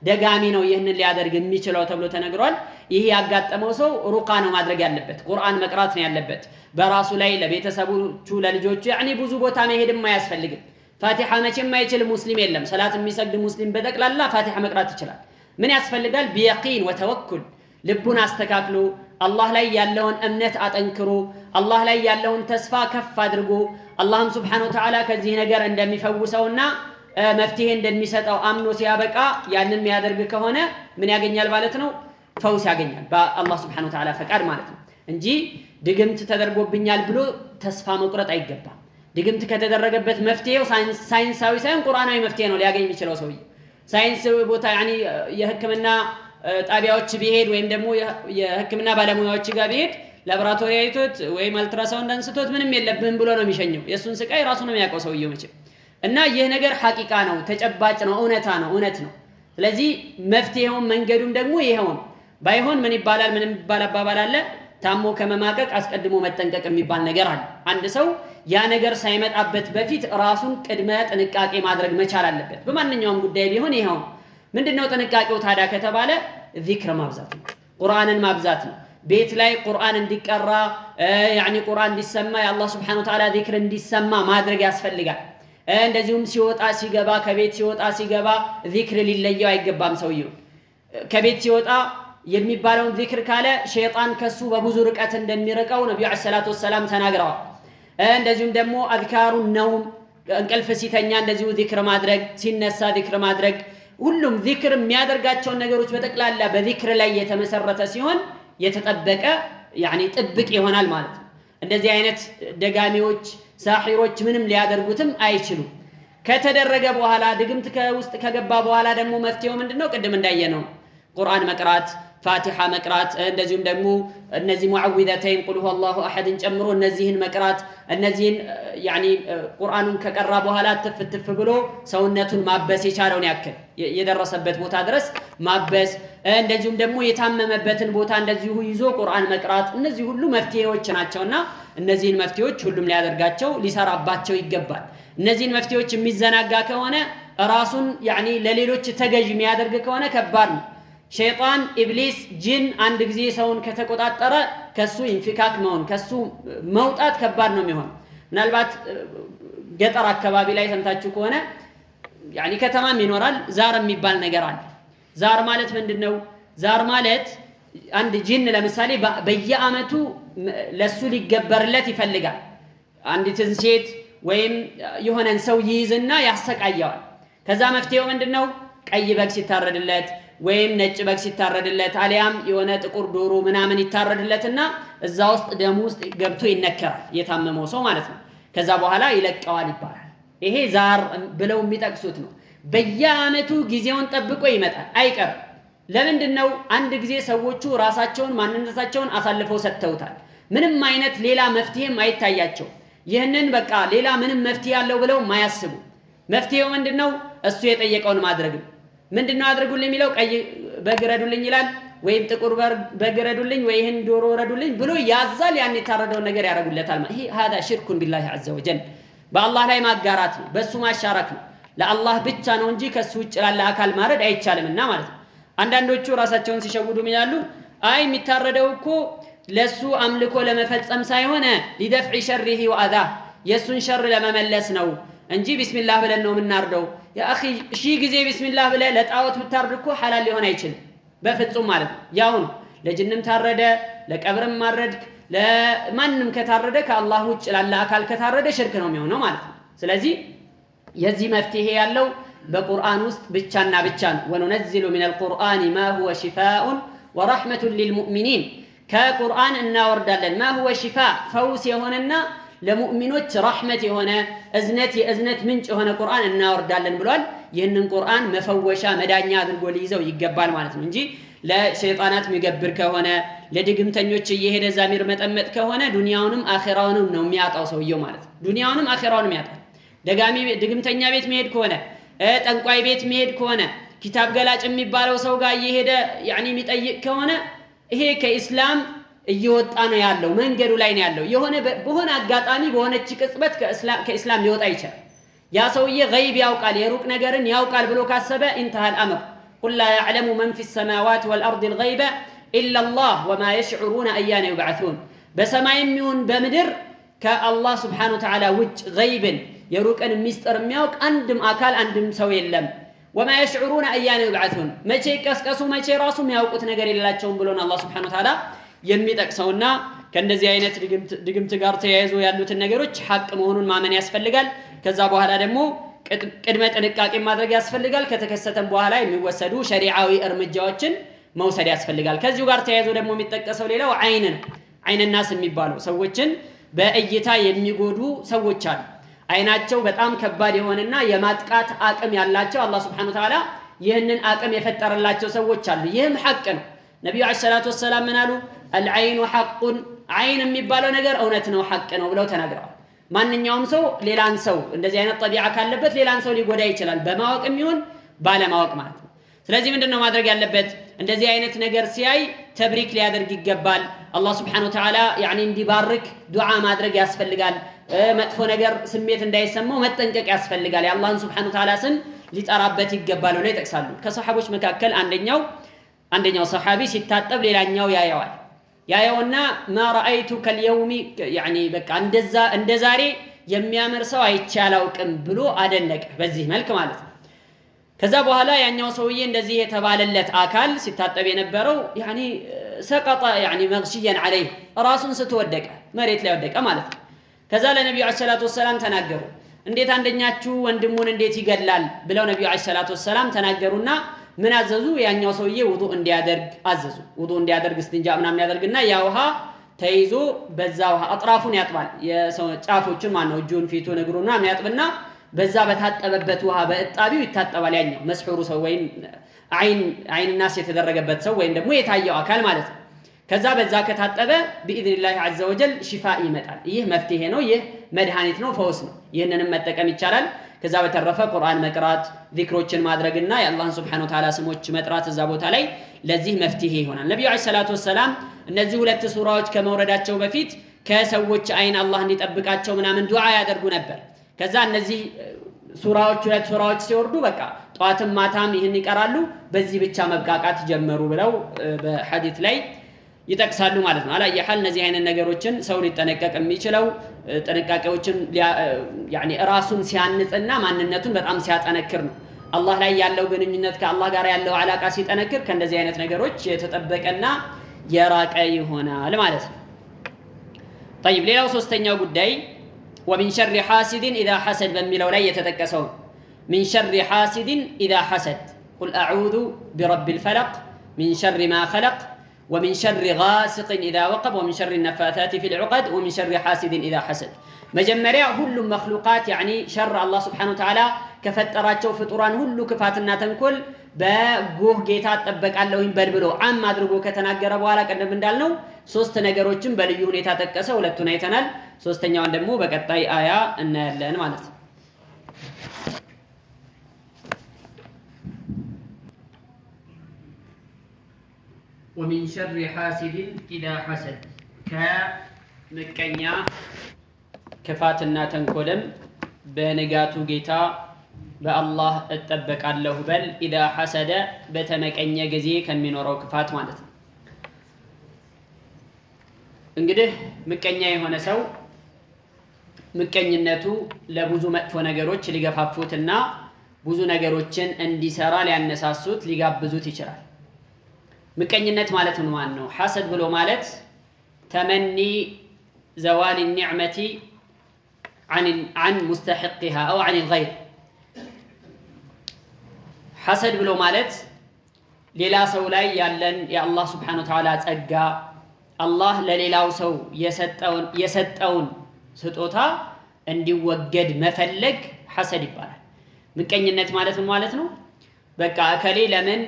ደጋሚ ነው ይህንን ሊያደርግ የሚችለው ተብሎ ተነግሯል። ይሄ ያጋጠመው ሰው ሩቃ ነው ማድረግ ያለበት፣ ቁርአን መቅራት ነው ያለበት በራሱ ላይ ለቤተሰቦቹ ለልጆቹ ያኒ ብዙ ቦታ መሄድም አያስፈልግም። ፋቲሃ መቼም የማይችል ሙስሊም የለም። ሰላት የሚሰግድ ሙስሊም በጠቅላላ ፋቲሃ መቅራት ይችላል። ምን ያስፈልጋል? ቢየቂን ወተወኩል ልቡን አስተካክሎ አላህ ላይ ያለውን እምነት አጠንክሮ አላህ ላይ ያለውን ተስፋ ከፍ አድርጎ አላህም Subhanahu Wa Ta'ala ከዚህ ነገር እንደሚፈውሰውና መፍትሄ እንደሚሰጠው አምኖ ሲያበቃ ያንን የሚያደርግ ከሆነ ምን ያገኛል ማለት ነው? ፈውስ ያገኛል በአላህ Subhanahu Wa Ta'ala ፈቃድ ማለት ነው እንጂ ድግምት ተደርጎብኛል ብሎ ተስፋ መቁረጥ አይገባም። ድግምት ከተደረገበት መፍትሄው ሳይንሳዊ ሳይሆን ቁርአናዊ መፍትሄ ነው ሊያገኝ የሚችለው ሰውዬ። ሳይንስ ቦታ ያኒ የህክምና ጣቢያዎች ቢሄድ ወይም ደግሞ የህክምና ባለሙያዎች ጋር ቢሄድ ላብራቶሪ አይቶት ወይም አልትራሳውንድ አንስቶት ምንም የለብህም ብሎ ነው የሚሸኘው የሱን ስቃይ ራሱ ነው የሚያውቀው ሰውየው መቼም እና ይህ ነገር ሐቂቃ ነው ተጨባጭ ነው እውነት ነው ስለዚህ መፍትሄው መንገዱም ደግሞ ይሄው ነው ባይሆን ምን ይባላል ምንም ይባል አባባል አለ ታሞ ከመማቀቅ አስቀድሞ መጠንቀቅ የሚባል ነገር አለ አንድ ሰው ያ ነገር ሳይመጣበት በፊት ራሱን ቅድመ ጥንቃቄ ማድረግ መቻል አለበት በማንኛውም ጉዳይ ቢሆን ይሄው ምንድነው ጥንቃቄው ታዲያ ከተባለ ዚክር ማብዛት ነው ቁርአንን ማብዛት ነው ቤት ላይ ቁርአን እንዲቀራ ያኒ ቁርአን እንዲሰማ የአላህ Subhanahu Wa Ta'ala ዚክር እንዲሰማ ማድረግ ያስፈልጋል እንደዚሁም ሲወጣ ሲገባ ከቤት ሲወጣ ሲገባ ዚክር ሊለየው አይገባም ሰውየው ከቤት ሲወጣ የሚባለውን ዚክር ካለ ሸይጣን ከሱ በብዙ ርቀት እንደሚርቀው ነብዩ አለይሂ ሰላቱ ወሰለም ተናግረዋል እንደዚሁም ደግሞ አዝካሩ ነው እንቅልፍ ሲተኛ እንደዚሁ ዚክር ማድረግ ሲነሳ ዚክር ማድረግ ሁሉም ዚክር የሚያደርጋቸው ነገሮች በተቅላላ በዚክር ላይ የተመሰረተ ሲሆን የተጠበቀ ያኒ ጥብቅ ይሆናል ማለት ነው እንደዚህ አይነት ደጋሚዎች ሳሂሮች ምንም ሊያደርጉትም አይችሉም ከተደረገ በኋላ ድግምት ከውስጥ ከገባ በኋላ ደግሞ መፍትሄው ምንድነው ቅድም እንዳየነው ቁርአን መቅራት ፋቲሃ መቅራት እንደዚሁም ደግሞ እነዚህ ሙዓዊዘተይን ቁል ሁወላሁ አሐድን ጨምሮ እነዚህን መቅራት እነዚህን ያኒ ቁርአኑን ከቀራ በኋላ ተፍትፍ ብሎ ሰውነቱን ማበስ የቻለውን ያክል የደረሰበት ቦታ ድረስ ማበስ እንደዚሁም ደግሞ የታመመበትን ቦታ እንደዚሁ ይዞ ቁርአን መቅራት እነዚህ ሁሉ መፍትሄዎች ናቸውና እነዚህን መፍትሄዎች ሁሉም ሊያደርጋቸው ሊሰራባቸው ይገባል እነዚህን መፍትሄዎች የሚዘናጋ ከሆነ ራሱን ያኒ ለሌሎች ተገዥ የሚያደርግ ከሆነ ከባድ ነው ሸይጣን ኢብሊስ ጂን አንድ ጊዜ ሰውን ከተቆጣጠረ ከሱ ኢንፊካክ መሆን ከሱ መውጣት ከባድ ነው የሚሆን ምናልባት ገጠር አካባቢ ላይ ሰምታችሁ ከሆነ ያኒ ከተማም ይኖራል ዛር የሚባል ነገር አለ ዛር ማለት ምንድነው ዛር ማለት አንድ ጂን ለምሳሌ በየአመቱ ለሱ ሊገበርለት ይፈልጋል አንዲትን ሴት ወይም የሆነን ሰው ይይዝና ያሰቃያዋል ከዛ መፍትሄው ምንድነው ቀይ በግ ሲታረድለት ወይም ነጭ በግ ሲታረድለት አሊያም የሆነ ጥቁር ዶሮ ምናምን ይታረድለትና እዛ ውስጥ ደም ውስጥ ገብቶ ይነከራል የታመመው ሰው ማለት ነው ከዛ በኋላ ይለቀዋል ይባላል ይሄ ዛር ብለው የሚጠቅሱት ነው በየአመቱ ጊዜውን ጠብቆ ይመጣል አይቀር ለምንድነው አንድ ጊዜ ሰዎቹ ራሳቸውን ማንነታቸውን አሳልፈው ሰጥተውታል ምንም አይነት ሌላ መፍትሄም አይታያቸው ይህንን በቃ ሌላ ምንም መፍትሄ ያለው ብለው ማያስቡ መፍትሄው ምንድነው እሱ የጠየቀውን ማድረግ ምንድነው አድርጉልኝ የሚለው ቀይ በግረዱልኝ ይላል ወይም ጥቁር በግረዱልኝ ወይ ይሄን ዶሮ ረዱልኝ ብሎ ያዛል ያን የታረደው ነገር ያረጉለታል ይሄ هذا شرك بالله عز وجل በአላህ ላይ ማጋራት ነው በሱ ማሻረክ ነው ለአላህ ብቻ ነው እንጂ ከሱ ውጭ ላለ አካል ማረድ አይቻልምና ማለት ነው አንዳንዶቹ ራሳቸውን ሲሸውዱ ይላሉ አይ የሚታረደው እኮ ለሱ አምልኮ ለመፈጸም ሳይሆን لدفع شره واذاه የሱን ሸር ለመመለስ ነው እንጂ ቢስሚላህ ብለን ነው የምናርደው ያ اخي ሺ ጊዜ ቢስሚላህ ብለህ ለጣዖት ብታርድ እኮ ሐላል ሊሆን አይችልም በፍጹም ማለት ነው ያው ነው ለጅንም ታረደ ለቀብርም ማረድክ ለማንንም ከታረደ ከአላህ ውጭ ላለ አካል ከታረደ ሽርክ ነው የሚሆነው ማለት ነው ስለዚህ የዚህ መፍትሄ ያለው በቁርአን ውስጥ ብቻና ብቻ ነው ወንነዝሉ من القرآن ما هو شفاء ورحمة للمؤمنين ከቁርአን እናወርዳለን ما هو شفاء ፈውስ የሆነና ለሙእሚኖች ረህመት የሆነ እዝነት ምንጭ የሆነ ቁርአን እናወርዳለን ብሏል ይህንን ቁርአን መፈወሻ መዳኛ አድርጎ ሊይዘው ይገባል ማለት ነው እንጂ ለሸይጣናት የሚገብር ከሆነ ለድግምተኞች እየሄደ ዛሚር መጠመጥ ከሆነ ዱንያውንም አኺራውንም ነው የሚያጣው ሰውየው ማለት ነው ዱንያውንም አኺራውንም ያጣል ደጋሚ ድግምተኛ ቤት መሄድ ከሆነ ጠንቋይ ቤት መሄድ ከሆነ ኪታብ ገላጭ የሚባለው ሰው ጋር እየሄደ ያኒ የሚጠይቅ ከሆነ ይሄ ከኢስላም እየወጣ ነው ያለው መንገዱ ላይ ነው ያለው የሆነ በሆነ አጋጣሚ በሆነች ቅጽበት ከኢስላም ሊወጣ ይችላል ያ ሰውዬ ገይብ ያውቃል የሩቅ ነገርን ያውቃል ብሎ ካሰበ انتهى الامر قل لا يعلم من في السماوات والارض الغيب الا الله وما يشعرون ايان يبعثون በሰማይም ይሁን በምድር ከአላህ Subhanahu Wa Ta'ala ውጭ ገይብን የሩቅን ሚስጥር የሚያውቅ አንድም አካል አንድም ሰው የለም وما يشعرون ايان يبعثون መቼ ቀስቀሱ መቼ ራሱ የሚያውቁት ነገር የሌላቸውም ብሎን አላህ Subhanahu Wa Ta'ala የሚጠቅሰውና ከእንደዚህ አይነት ድግምት ጋር ተያይዞ ያሉትን ነገሮች ሐቅ መሆኑን ማመን ያስፈልጋል ከዛ በኋላ ደግሞ ቅድመ ጥንቃቄ ማድረግ ያስፈልጋል ከተከሰተም በኋላ የሚወሰዱ ሸሪዓዊ እርምጃዎችን መውሰድ ያስፈልጋል ከዚሁ ጋር ተያይዞ ደግሞ የሚጠቀሰው ሌላው አይንናስ የሚባለው ሰዎችን በእይታ የሚጎዱ ሰዎች አሉ አይናቸው በጣም ከባድ የሆነና የማጥቃት አቅም ያላቸው አላህ Subhanahu Wa Ta'ala ይህንን አቅም የፈጠረላቸው ሰዎች አሉ ይህም ሐቅ ነው ነብዩ አለይሂ ሰላቱ ወሰለም ምን አሉ? አልዓይኑ ሐቁን አይን የሚባለው ነገር እውነት ነው ሐቅ ነው ብለው ተናግረዋል። ማንኛውም ሰው ሌላን ሰው እንደዚህ አይነት ጠቢዓ ካለበት ሌላን ሰው ሊጎዳ ይችላል፣ በማወቅም ይሁን ባለማወቅ ማለት ነው። ስለዚህ ምንድነው ማድረግ ያለበት? እንደዚህ አይነት ነገር ሲያይ ተብሪክ ሊያደርግ ይገባል። አላህ Subhanahu Wa Ta'ala ያኒ እንዲባርክ ዱዓ ማድረግ ያስፈልጋል። መጥፎ ነገር ስሜት እንዳይሰማው መጠንቀቅ ያስፈልጋል። የአላህን Subhanahu Wa Ta'ala ስም ሊጠራበት ይገባል ብለው ይጠቅሳሉ። ከሰሃቦች መካከል አንደኛው ሰሃቢ ሲታጠብ ሌላኛው ያየውና ማ ረአይቱ ከልየውሚ ያኒ በቃ እንደዛሬ የሚያምር ሰው አይቼ አላውቅም ብሎ አደነቀ። በዚህ መልክ ማለት ነው። ከዛ በኋላ ያኛው ሰውዬ እንደዚህ የተባለለት አካል ሲታጠብ የነበረው ያኒ ሰቀጣ ያኒ መግሽያን عليه ራሱን ስትወደቀ መሬት ላይ ወደቀ ማለት ነው። ከዛ ለነብዩ አለይሂ ሰላቱ ወሰለም ተናገሩ። እንዴት አንደኛችሁ ወንድሙን እንዴት ይገላል ብለው ነብዩ አለይሂ ሰላቱ ወሰለም ተናገሩና ምን አዘዙ? ያኛው ሰውዬ ውዱእ እንዲያደርግ አዘዙ። ውዱእ እንዲያደርግ እስቲንጃ ምናምን ያደርግና ያ ውሃ ተይዞ በዛ ውሃ አጥራፉን ያጥባል። የሰው ጫፎችን ማነው እጁን ፊቱን እግሩን ምናምን ያጥብና በዛ በታጠበበት ውሃ በእጣቢው ይታጠባል። ያኛው መስሑሩ ሰው ወይም አይን ናስ የተደረገበት ሰው ወይም ደግሞ የታየው አካል ማለት ነው። ከዛ በዛ ከታጠበ بإذن عز وجل ሽፋእ ይመጣል። ይህ መፍትሄ ነው፣ ይህ መድኃኒት ነው፣ ፈውስ ነው። ይህንንም መጠቀም ይቻላል። ከዛ በተረፈ ቁርአን መቅራት፣ ዚክሮችን ማድረግና የአላህን Subhanahu Wa Ta'ala ስሞች መጥራት እዛ ቦታ ላይ ለዚህ መፍትሄ ይሆናል። ነብዩ አለይሂ ሰላቱ ወሰለም እነዚህ ሁለት ሱራዎች ከመውረዳቸው በፊት ከሰዎች አይን አላህ እንዲጠብቃቸው ምናምን ዱዓ ያደርጉ ነበር። ከዛ እነዚህ ሁለት ሱራዎች ሲወርዱ በቃ ጧትም ማታም ይህን ይቀራሉ፣ በዚህ ብቻ መብቃቃት ጀመሩ ብለው በሐዲስ ላይ ይጠቅሳሉ ማለት ነው። አላየ ሐል እነዚህ አይነት ነገሮችን ሰው ሊጠነቀቅ የሚችለው ጥንቃቄዎችን ያኒ ራሱን ሲያንጽና ማንነቱን በጣም ሲያጠነክር ነው። አላህ ላይ ያለው ግንኙነት ከአላህ ጋር ያለው አላቃ ሲጠነክር ከእንደዚህ አይነት ነገሮች የተጠበቀና የራቀ ይሆናል ማለት ነው። طيب ሌላው ሶስተኛው ጉዳይ ومن شر حاسد إذا حسد በሚለው ላይ የተጠቀሰው من شر حاسد إذا حسد قل أعوذ برب الفلق من شر ما خلق ومن شر غاسق إذا وقب ومن شر النفاثات في العقد ومن شر حاسد إذا حسد مجمريا كل مخلوقات يعني شر الله سبحانه وتعالى كفتراቸው ፍጡራን ሁሉ ክፋትና ተንኮል በጎህ ጌታ ተጠበቃለሁ ይበልብሎ አም አድርጎ ከተናገረ በኋላ ቀደም እንዳልነው ሶስት ነገሮችን በልዩ ሁኔታ ተጠቀሰ። ሁለቱን አይተናል። ሶስተኛውን ደግሞ በቀጣይ አያ እናያለን ማለት ነው። ومن شر حاسد إذا حسد كمكنيا كفاتنا تنكلم بنجاتو جيتا بالله اتبك الله بل إذا حسد بتمكنيا جزي كان من وراء كفات مالت እንግዲህ ምቀኛ የሆነ ሰው ምቀኝነቱ ለብዙ መጥፎ ነገሮች ሊገፋፉትና ብዙ ነገሮችን እንዲሰራ ሊያነሳሱት ሊጋብዙት ይችላል። ምቀኝነት ማለት ምን ማለት ነው? ሐሰድ ብሎ ማለት ተመኒ زوال النعمة عن مستحقها أو عن الغير ሐሰድ ብሎ ማለት ሌላ ሰው ላይ ያለን የአላህ Subhanahu Wa Ta'ala ጸጋ አላህ ለሌላው ሰው የሰጠውን ስጦታ እንዲወገድ መፈለግ ሐሰድ ይባላል። ምቀኝነት ማለት ምን ማለት ነው? በቃ እከሌ ለምን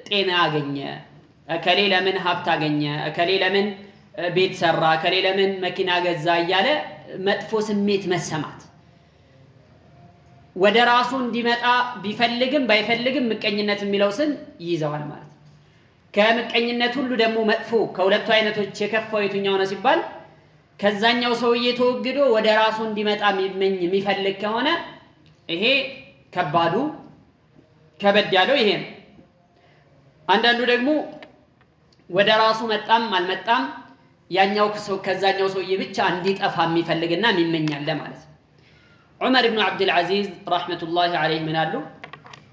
ጤና አገኘ፣ እከሌ ለምን ሀብት አገኘ፣ እከሌ ለምን ቤት ሰራ፣ እከሌ ለምን መኪና ገዛ እያለ መጥፎ ስሜት መሰማት ወደ ራሱ እንዲመጣ ቢፈልግም ባይፈልግም ምቀኝነት የሚለው ስም ይይዘዋል ማለት ነው። ከምቀኝነት ሁሉ ደግሞ መጥፎ ከሁለቱ አይነቶች የከፋው የትኛው ነው ሲባል ከዛኛው ሰውዬ ተወግዶ ወደ ራሱ እንዲመጣ የሚፈልግ ከሆነ ይሄ ከባዱ ከበድ ያለው ይሄ ነው። አንዳንዱ ደግሞ ወደ ራሱ መጣም አልመጣም ያኛው ከዛኛው ሰውዬ ብቻ እንዲጠፋ የሚፈልግና የሚመኛል ማለት ነው። ዑመር ኢብኑ አብዱል አዚዝ ረህመቱላሂ ዐለይሂ ምን አሉ?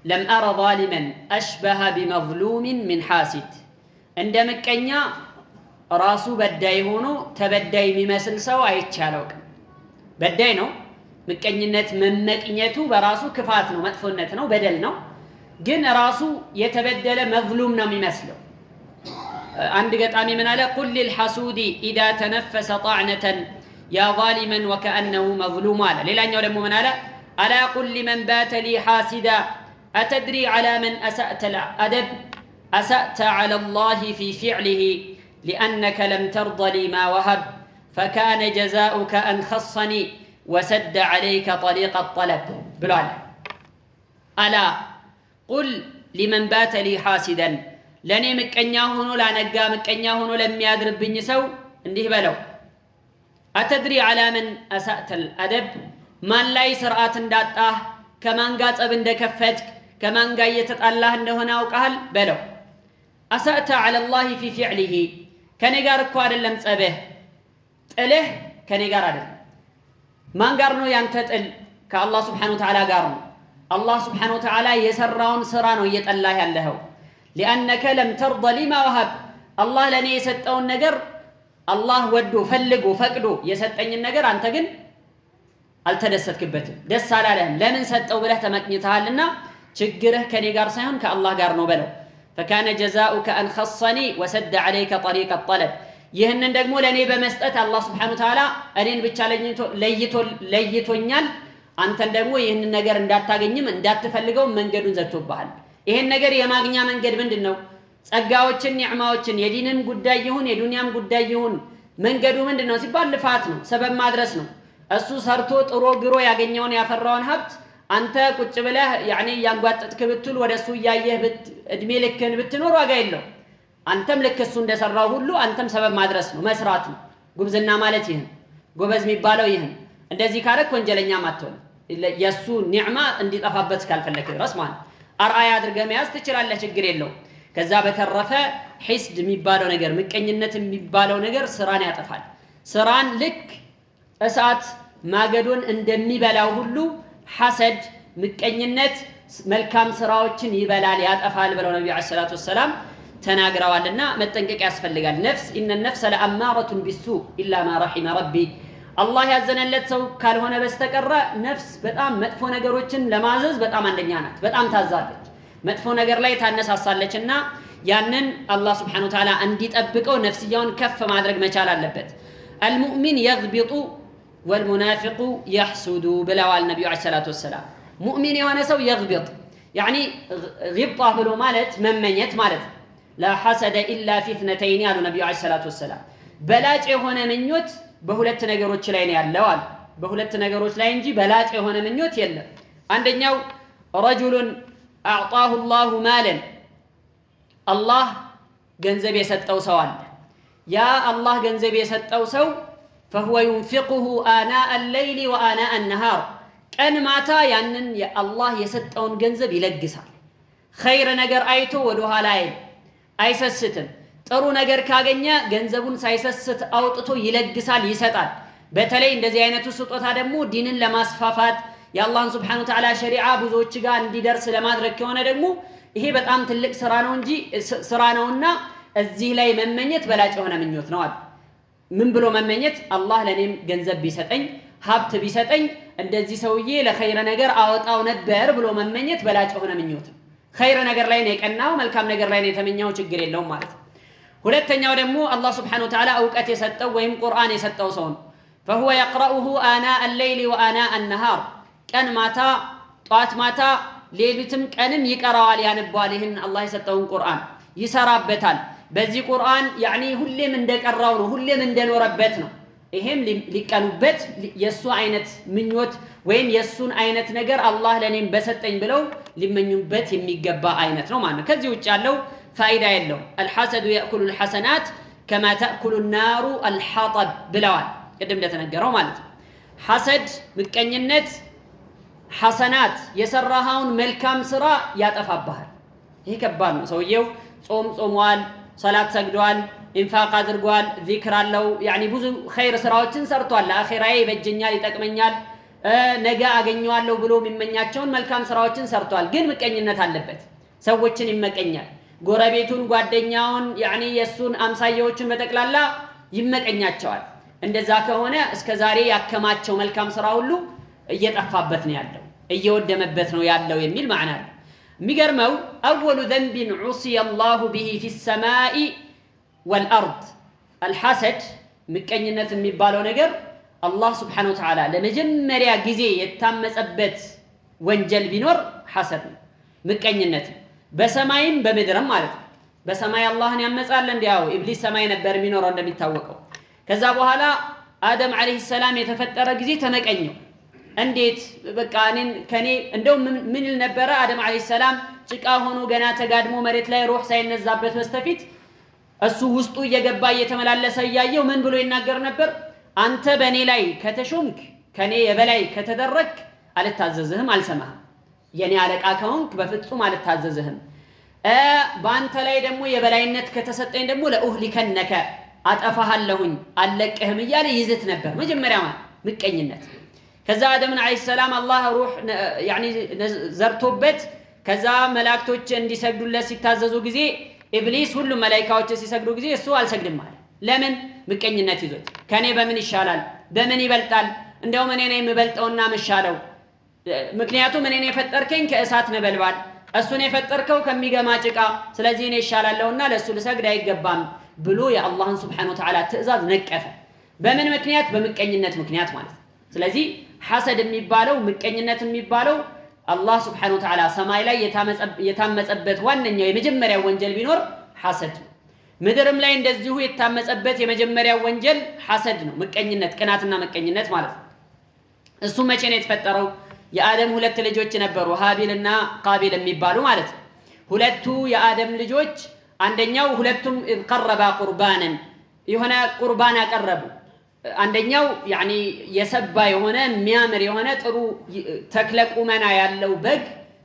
لم أرى ظالما أشبه بمظلوم من حاسد عند مكنيا راسو بداي هونو تبداي ميመስል ሰው አይቻለውም። በዳይ ነው ምቀኝነት መመቅኘቱ በራሱ ክፋት ነው፣ መጥፎነት ነው፣ በደል ነው። ግን ራሱ የተበደለ መዝሉም ነው የሚመስለው። አንድ ገጣሚ ምን አለ? قل للحسود إذا تنفس طعنة يا ظالما وكأنه مظلوم አለ። ሌላኛው ደግሞ ምን አለ? ألا قل لمن بات لي حاسدا أتدري على من أسأت الأدب أسأت على الله في فعله لأنك لم ترض لي ما وهب فكان جزاؤك أن خصني وسد عليك طريق الطلب بلال ألا قل لمن بات لي حاسدا لني مكنيا هونو لا نقا مكنيا هونو لم يادرب بني سو انديه بلو أتدري على من أسأت الأدب من لا يسرعات انداته كمان قاس ابن دكفتك كمان قايتت الله انه هنا وقال بلو أسأت على الله في فعله كان يقارك وارد لم تصبه تقله كان يقارد من قارنو ينتتل كالله سبحانه وتعالى قارنو الله سبحانه وتعالى يسرون سرانو يتالله يالله لأنك لم ترضى لما وهب الله لني يسطون نجر الله ودو فلقو فقدو يسطኝ ነገር አንተ ግን አልተደሰትክበትም ደስ አላለህም ለምን ሰጠው ብለህ ተመቅኝተሃልና ችግርህ ከኔ ጋር ሳይሆን ከአላህ ጋር ነው በለው فكان جزاؤك أن خصني وسد عليك طريق الطلب ይህንን ደግሞ ለኔ በመስጠት አላህ Subhanahu Wa Ta'ala እኔን ብቻ ለይቶኛል አንተን ደግሞ ይህንን ነገር እንዳታገኝም እንዳትፈልገው መንገዱን ዘግቶብሃል ይሄን ነገር የማግኛ መንገድ ምንድነው ጸጋዎችን ኒዕማዎችን የዲንም ጉዳይ ይሁን የዱንያም ጉዳይ ይሁን መንገዱ ምንድነው ሲባል ልፋት ነው ሰበብ ማድረስ ነው እሱ ሰርቶ ጥሮ ግሮ ያገኘውን ያፈራውን ሀብት አንተ ቁጭ ብለህ ያኒ ያንጓጥጥክ ብትል ወደሱ ያየህ እድሜ ልክን ብትኖር ዋጋ የለው አንተም ልክ እሱ እንደሰራው ሁሉ አንተም ሰበብ ማድረስ ነው መስራት ነው ጉብዝና ማለት ይሄን ጎበዝ የሚባለው ይሄን እንደዚህ ካረክ ወንጀለኛ ማትሆን የሱ ኒዕማ እንዲጠፋበት ካልፈለክ ድረስ ማለት አርአያ አድርገህ መያዝ ትችላለህ ችግር የለው ከዛ በተረፈ ሒስድ የሚባለው ነገር ምቀኝነት የሚባለው ነገር ስራን ያጠፋል ስራን ልክ እሳት ማገዶን እንደሚበላው ሁሉ ሐሰድ ምቀኝነት መልካም ስራዎችን ይበላል ያጠፋል ብለው ነብዩ አለይሂ ሰላቱ ወሰለም ተናግረዋልና መጠንቀቅ ያስፈልጋል ነፍስ ኢነ النفس لأمارة بالسوء إلا ما رحم ربي الله ያዘነለት ሰው ካልሆነ በስተቀር ነፍስ በጣም መጥፎ ነገሮችን ለማዘዝ በጣም አንደኛ ናት በጣም ታዛለች መጥፎ ነገር ላይ ታነሳሳለችና ያንን አላህ Subhanahu Wa Ta'ala እንዲጠብቀው ነፍስያውን ከፍ ማድረግ መቻል አለበት المؤمن يغبط والمنافق يحسد بلوال النبي عليه الصلاة والسلام مؤمن የሆነ ሰው يغبط يعني غبطة ብሎ ማለት መመኘት ማለት لا حسد إلا في اثنتين قال النبي عليه الصلاة والسلام በላጭ የሆነ ምኞት በሁለት ነገሮች ላይ ነው ያለው አለ በሁለት ነገሮች ላይ እንጂ በላጭ የሆነ ምኞት የለም አንደኛው رجل أعطاه الله مالا الله ገንዘብ የሰጠው ሰው አለ ያ አላህ ገንዘብ የሰጠው ሰው فهو ينفقه آناء الليل وآناء النهار ቀን ማታ ያንን የአላህ የሰጠውን ገንዘብ ይለግሳል ኸይር ነገር አይቶ ወደ ኋላ አይሰስትም ጥሩ ነገር ካገኘ ገንዘቡን ሳይሰስት አውጥቶ ይለግሳል ይሰጣል በተለይ እንደዚህ አይነቱ ስጦታ ደግሞ ዲንን ለማስፋፋት የአላህን Subhanahu Wa Ta'ala ሸሪዓ ብዙዎች ጋር እንዲደርስ ለማድረግ ከሆነ ደግሞ ይሄ በጣም ትልቅ ስራ ነው እንጂ ስራ ነውና እዚህ ላይ መመኘት በላጭ የሆነ ምኞት ነው አይደል ምን ብሎ መመኘት አላህ ለኔም ገንዘብ ቢሰጠኝ ሀብት ቢሰጠኝ እንደዚህ ሰውዬ ለኸይር ነገር አወጣው ነበር ብሎ መመኘት በላጭ የሆነ ምኞት ኸይር ነገር ላይ ነው የቀናው መልካም ነገር ላይ ነው የተመኘው ችግር የለውም ማለት ሁለተኛው ደግሞ አላህ Subhanahu Wa Ta'ala ዕውቀት የሰጠው ወይም ቁርአን የሰጠው ሰው ነው فهو يقرأه آناء الليل وآناء النهار ቀን ማታ ጧት ማታ ሌሊትም ቀንም ይቀራዋል ያነባል ይሄን አላህ የሰጠውን ቁርአን ይሰራበታል በዚህ ቁርአን ያኒ ሁሌም እንደቀራው ነው ሁሌም እንደኖረበት ነው ይሄም ሊቀኑበት የሱ አይነት ምኞት ወይም የሱን አይነት ነገር አላህ ለኔም በሰጠኝ ብለው ሊመኙበት የሚገባ አይነት ነው ማለት ነው ከዚህ ውጭ ያለው ፋይዳ የለው الحسد يأكل الحسنات كما تأكل النار الحطب ብለዋል ቅድም እንደተነገረው ማለት ነው ሐሰድ ምቀኝነት ሐሰናት የሰራሃውን መልካም ስራ ያጠፋብሃል ይሄ ከባድ ነው ሰውየው ጾሟል ሰላት ሰግዷል ኢንፋቅ አድርጓል ዚክር አለው ያኒ ብዙ ኸይር ስራዎችን ሰርቷል ለአኺራዬ ይበጀኛል ይጠቅመኛል ነገ አገኘዋለሁ ብሎ የሚመኛቸውን መልካም ስራዎችን ሰርቷል ግን ምቀኝነት አለበት ሰዎችን ይመቀኛል ጎረቤቱን ጓደኛውን ያኒ የሱን አምሳያዎችን በተቅላላ ይመቀኛቸዋል እንደዛ ከሆነ እስከ ዛሬ ያከማቸው መልካም ስራ ሁሉ እየጠፋበት ነው ያለው እየወደመበት ነው ያለው የሚል ማዕና ነው የሚገርመው اول ذنب عصي الله به في السماء والارض الحسد ምቀኝነት የሚባለው ነገር አላህ Subhanahu Wa Ta'ala ለመጀመሪያ ጊዜ የታመጸበት ወንጀል ቢኖር ሐሰድ ምቀኝነት በሰማይም በምድርም ማለት በሰማይ አላህን ያመጻል እንዲያው ኢብሊስ ሰማይ ነበር የሚኖረው እንደሚታወቀው ከዛ በኋላ አደም አለይሂ ሰላም የተፈጠረ ጊዜ ተመቀኘው እንዴት በቃ እኔን ከኔ እንደው ምን ይል ነበር አደም አለይሂ ሰላም ጭቃ ሆኖ ገና ተጋድሞ መሬት ላይ ሩህ ሳይነዛበት በስተፊት እሱ ውስጡ እየገባ እየተመላለሰ ያየው ምን ብሎ ይናገር ነበር አንተ በእኔ ላይ ከተሾምክ ከኔ የበላይ ከተደረክ አልታዘዝህም አልሰማህም የኔ አለቃ ከሆንክ በፍጹም አልታዘዝህም በአንተ ላይ ደግሞ የበላይነት ከተሰጠኝ ደግሞ ለኡህሊከነከ አጠፋሃለሁኝ አለቅህም እያለ ይዝት ነበር መጀመሪያ ምቀኝነት ከዛ አደም አለይሂ ሰላም አላህ ሩህ ያኒ ዘርቶበት ከዛ መላእክቶች እንዲሰግዱለት ሲታዘዙ ጊዜ ኢብሊስ ሁሉ መላእክቶች ሲሰግዱ ጊዜ እሱ አልሰግድም አለ ለምን ምቀኝነት ይዞት ከኔ በምን ይሻላል በምን ይበልጣል እንደውም እኔ ነኝ የምበልጠውና መሻለው ምክንያቱም እኔ ነኝ የፈጠርከኝ ከእሳት ነበልባል እሱን የፈጠርከው ከሚገማ ጭቃ ስለዚህ እኔ ይሻላለውና ለሱ ልሰግድ አይገባም ብሎ የአላህን Subhanahu Wa Ta'ala ትእዛዝ ነቀፈ በምን ምክንያት በምቀኝነት ምክንያት ማለት ስለዚህ ሐሰድ የሚባለው ምቀኝነት የሚባለው አላህ Subhanahu Wa Ta'ala ሰማይ ላይ የታመጸበት ዋነኛው የመጀመሪያው ወንጀል ቢኖር ሐሰድ ምድርም ላይ እንደዚሁ የታመጸበት የመጀመሪያው ወንጀል ሐሰድ ነው ምቀኝነት ቅናትና ምቀኝነት ማለት እሱ መቼ ነው የተፈጠረው የአደም ሁለት ልጆች ነበሩ ሃቢልና ቃቢል የሚባሉ ማለት ሁለቱ የአደም ልጆች አንደኛው ሁለቱም ቀረባ ቁርባንን የሆነ ቁርባን አቀረቡ አንደኛው ያኒ የሰባ የሆነ የሚያምር የሆነ ጥሩ ተክለቁመና ያለው በግ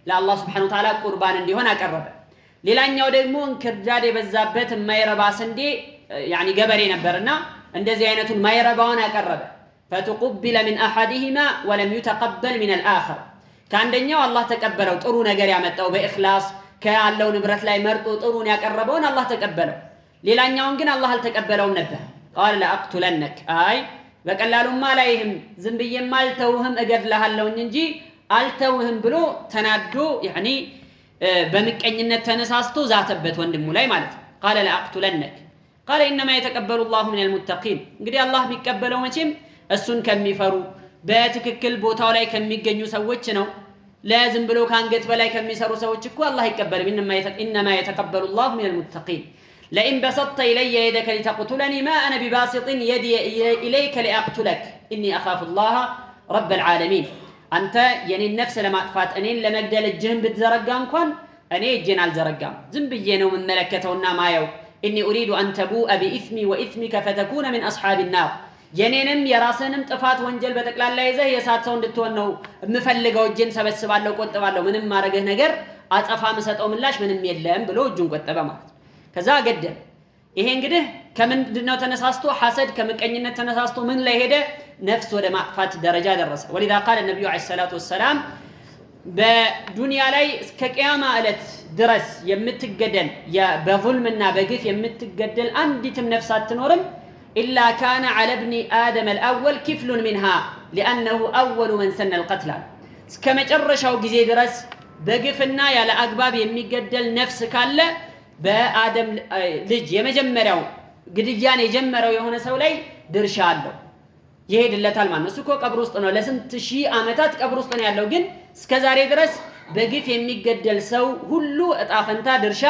ለአላህ Subhanahu Wa Ta'ala ቁርባን እንዲሆን አቀረበ ሌላኛው ደግሞ እንክርዳድ የበዛበት የማይረባ ስንዴ ያኒ ገበሬ ነበርና እንደዚህ አይነቱን ማይረባውን አቀረበ فتقبل من احدهما ولم يتقبل من الاخر ከአንደኛው አላህ ተቀበለው ጥሩ ነገር ያመጣው በእخلاص ከያለው ንብረት ላይ መርጦ ጥሩን ያቀረበውን አላህ ተቀበለው ሌላኛውን ግን አላህ አልተቀበለውም ነበር قال لا اقتلنك አይ በቀላሉማ ላይህም ዝም ብዬም አልተውህም እገድልሃለሁኝ እንጂ አልተውህም ብሎ ተናዶ ያኒ በምቀኝነት ተነሳስቶ ዛተበት ወንድሙ ላይ ማለት قال لا اقتلنك قال انما يتقبل الله من المتقين እንግዲህ አላህ ቢቀበለው መቼም እሱን ከሚፈሩ በትክክል ቦታው ላይ ከሚገኙ ሰዎች ነው لازم ብሎ ካንገት በላይ ከሚሰሩ ሰዎች እኮ አላህ ይቀበል انما يتقبل الله من المتقين لئن بسطت الي يدك لتقتلني ما انا بباسط يدي اليك لاقتلك اني اخاف الله رب العالمين انت يعني النفس ለማጥፋት እኔን ለመግደል እጅህን ብትዘረጋ እንኳን እኔ እጄን አልዘረጋም ዝም ብዬ ነው መመለከተውና ማየው اني اريد ان تبوء باثمي واثمك فتكون من اصحاب النار የኔንም የራስንም ጥፋት ወንጀል በተክላላ ይዘህ የሳት ሰው እንድትሆን ነው የምፈልገው እጄን ሰበስባለሁ ቆጥባለሁ ምንም ማረገህ ነገር አጸፋ መሰጠው ምላሽ ምንም የለም ብሎ እጁን ቆጠበ ማለት ከዛ ገደለ ይሄ እንግዲህ ከምንድነው ተነሳስቶ ሐሰድ ከምቀኝነት ተነሳስቶ ምን ላይ ሄደ ነፍስ ወደ ማጥፋት ደረጃ ደረሰ ولذا قال النبي عليه الصلاه والسلام በዱንያ ላይ እስከ ቂያማ እለት ድረስ የምትገደል በظلمና በግፍ የምትገደል አንዲትም ነፍስ አትኖርም إلا كان على ابن آدم الأول كفل منها لأنه أول من سن القتل كما جرشوا ጊዜ ድረስ በግፍና ያለ አግባብ የሚገደል ነፍስ ካለ በአደም ልጅ የመጀመሪያው ግድያን የጀመረው የሆነ ሰው ላይ ድርሻ አለው ይሄድለታል ማለት ነው እሱ እኮ ቀብር ውስጥ ነው ለስንት ሺህ አመታት ቀብር ውስጥ ነው ያለው ግን እስከ ዛሬ ድረስ በግፍ የሚገደል ሰው ሁሉ እጣ ፈንታ ድርሻ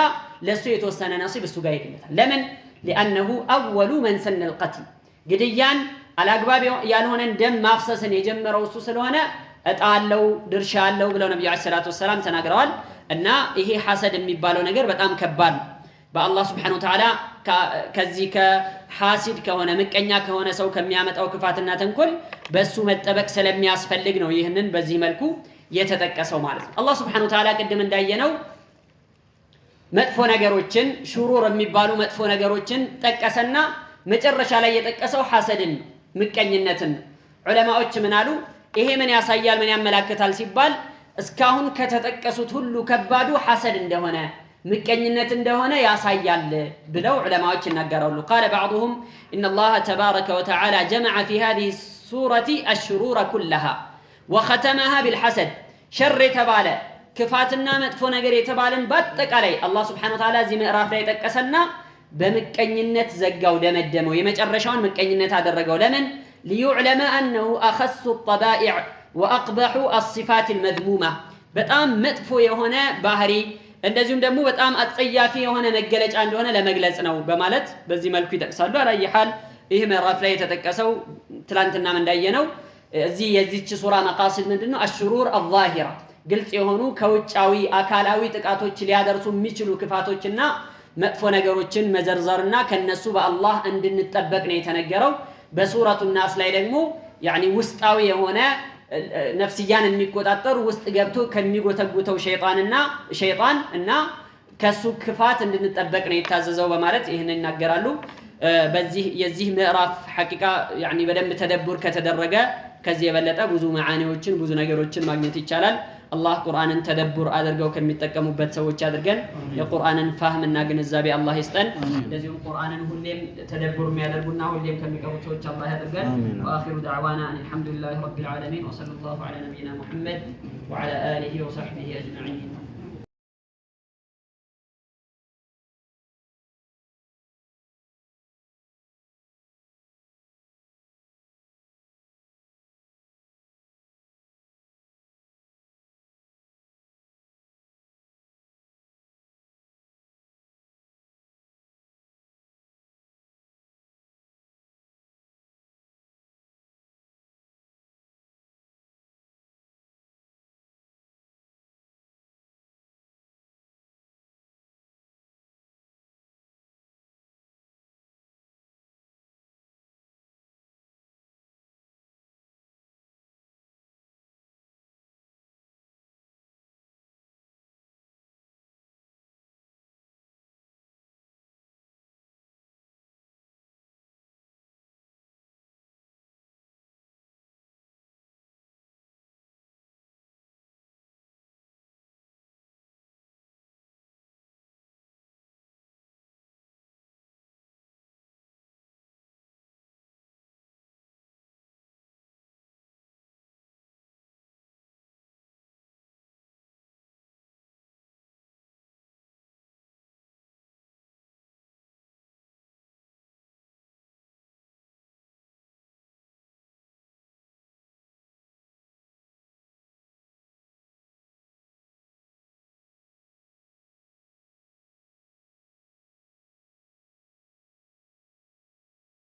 ለሱ የተወሰነ ነሲብ እሱ ጋር ይሄድለታል ለምን لانه اول من سن القتل ግድያን አላግባብ ያልሆነን ደም ማፍሰስን የጀመረው እሱ ስለሆነ እጣለው ድርሻ አለው ብለው ነብዩ አለይሂ ሰላቱ ወሰለም ተናግረዋል እና ይሄ ሐሰድ የሚባለው ነገር በጣም ከባድ ነው በአላህ Subhanahu Wa Ta'ala ከዚህ ከሐሲድ ከሆነ ምቀኛ ከሆነ ሰው ከሚያመጣው ክፋትና ተንኮል በሱ መጠበቅ ስለሚያስፈልግ ነው ይህንን በዚህ መልኩ የተጠቀሰው ማለት ነው አላህ Subhanahu Wa Ta'ala ቅድም እንዳየነው መጥፎ ነገሮችን ሹሩር የሚባሉ መጥፎ ነገሮችን ጠቀሰና መጨረሻ ላይ የጠቀሰው ሐሰድን ምቀኝነትን ዑለማዎች ምን አሉ ይሄ ምን ያሳያል ምን ያመላክታል ሲባል እስካሁን ከተጠቀሱት ሁሉ ከባዱ ሐሰድ እንደሆነ ምቀኝነት እንደሆነ ያሳያል ብለው ዑለማዎች ይናገራሉ قال بعضهم ان الله تبارك وتعالى جمع في هذه السوره الشرور كلها وختمها بالحسد شر ተባለ ክፋትና መጥፎ ነገር የተባለን በአጠቃላይ አላህ Subhanahu Wa Ta'ala እዚህ ምዕራፍ ላይ ጠቀሰና በምቀኝነት ዘጋው ደመደመው የመጨረሻውን ምቀኝነት አደረገው ለምን ليعلم انه اخص الطبائع واقبح الصفات المذمومه በጣም መጥፎ የሆነ ባህሪ እንደዚሁም ደግሞ በጣም አጸያፊ የሆነ መገለጫ እንደሆነ ለመግለጽ ነው በማለት በዚህ መልኩ ይጠቅሳሉ። አላየ ሐል ይህ ምዕራፍ ላይ የተጠቀሰው ትላንትናም እንዳየነው እዚህ የዚህች ሱራ መቃሲድ ምንድነው? አሽሩር አዛሂራ ግልጽ የሆኑ ከውጫዊ አካላዊ ጥቃቶች ሊያደርሱ የሚችሉ ክፋቶችና መጥፎ ነገሮችን መዘርዘርና ከነሱ በአላህ እንድንጠበቅ ነው የተነገረው። በሱረቱ ናስ ላይ ደግሞ ያኒ ውስጣዊ የሆነ ነፍስያን የሚቆጣጠር ውስጥ ገብቶ ከሚጎተጉተው ሸይጣን እና ከሱ ክፋት እንድንጠበቅ ነው የታዘዘው በማለት ይህንን ይናገራሉ። በዚህ የዚህ ምዕራፍ ሐቂቃ ያኒ በደንብ ተደቡር ከተደረገ ከዚህ የበለጠ ብዙ መዓኒዎችን ብዙ ነገሮችን ማግኘት ይቻላል። አላህ ቁርአንን ተደቡር አድርገው ከሚጠቀሙበት ሰዎች አድርገን የቁርአንን ፋህምና ግንዛቤ አላህ ይስጠን። እንደዚሁም ቁርአንን ሁሌም ተደቡር የሚያደርጉና ሁሌም ከሚቀሩ ሰዎች አላህ ያድርገን። ወአኺሩ ዳዕዋና አልሐምዱሊላሂ ረቢል ዓለሚን ወሰለላሁ ዐላ ነቢይና ሙሐመድ ወዐላ አሊሂ ወሰሕቢሂ አጅመዒን።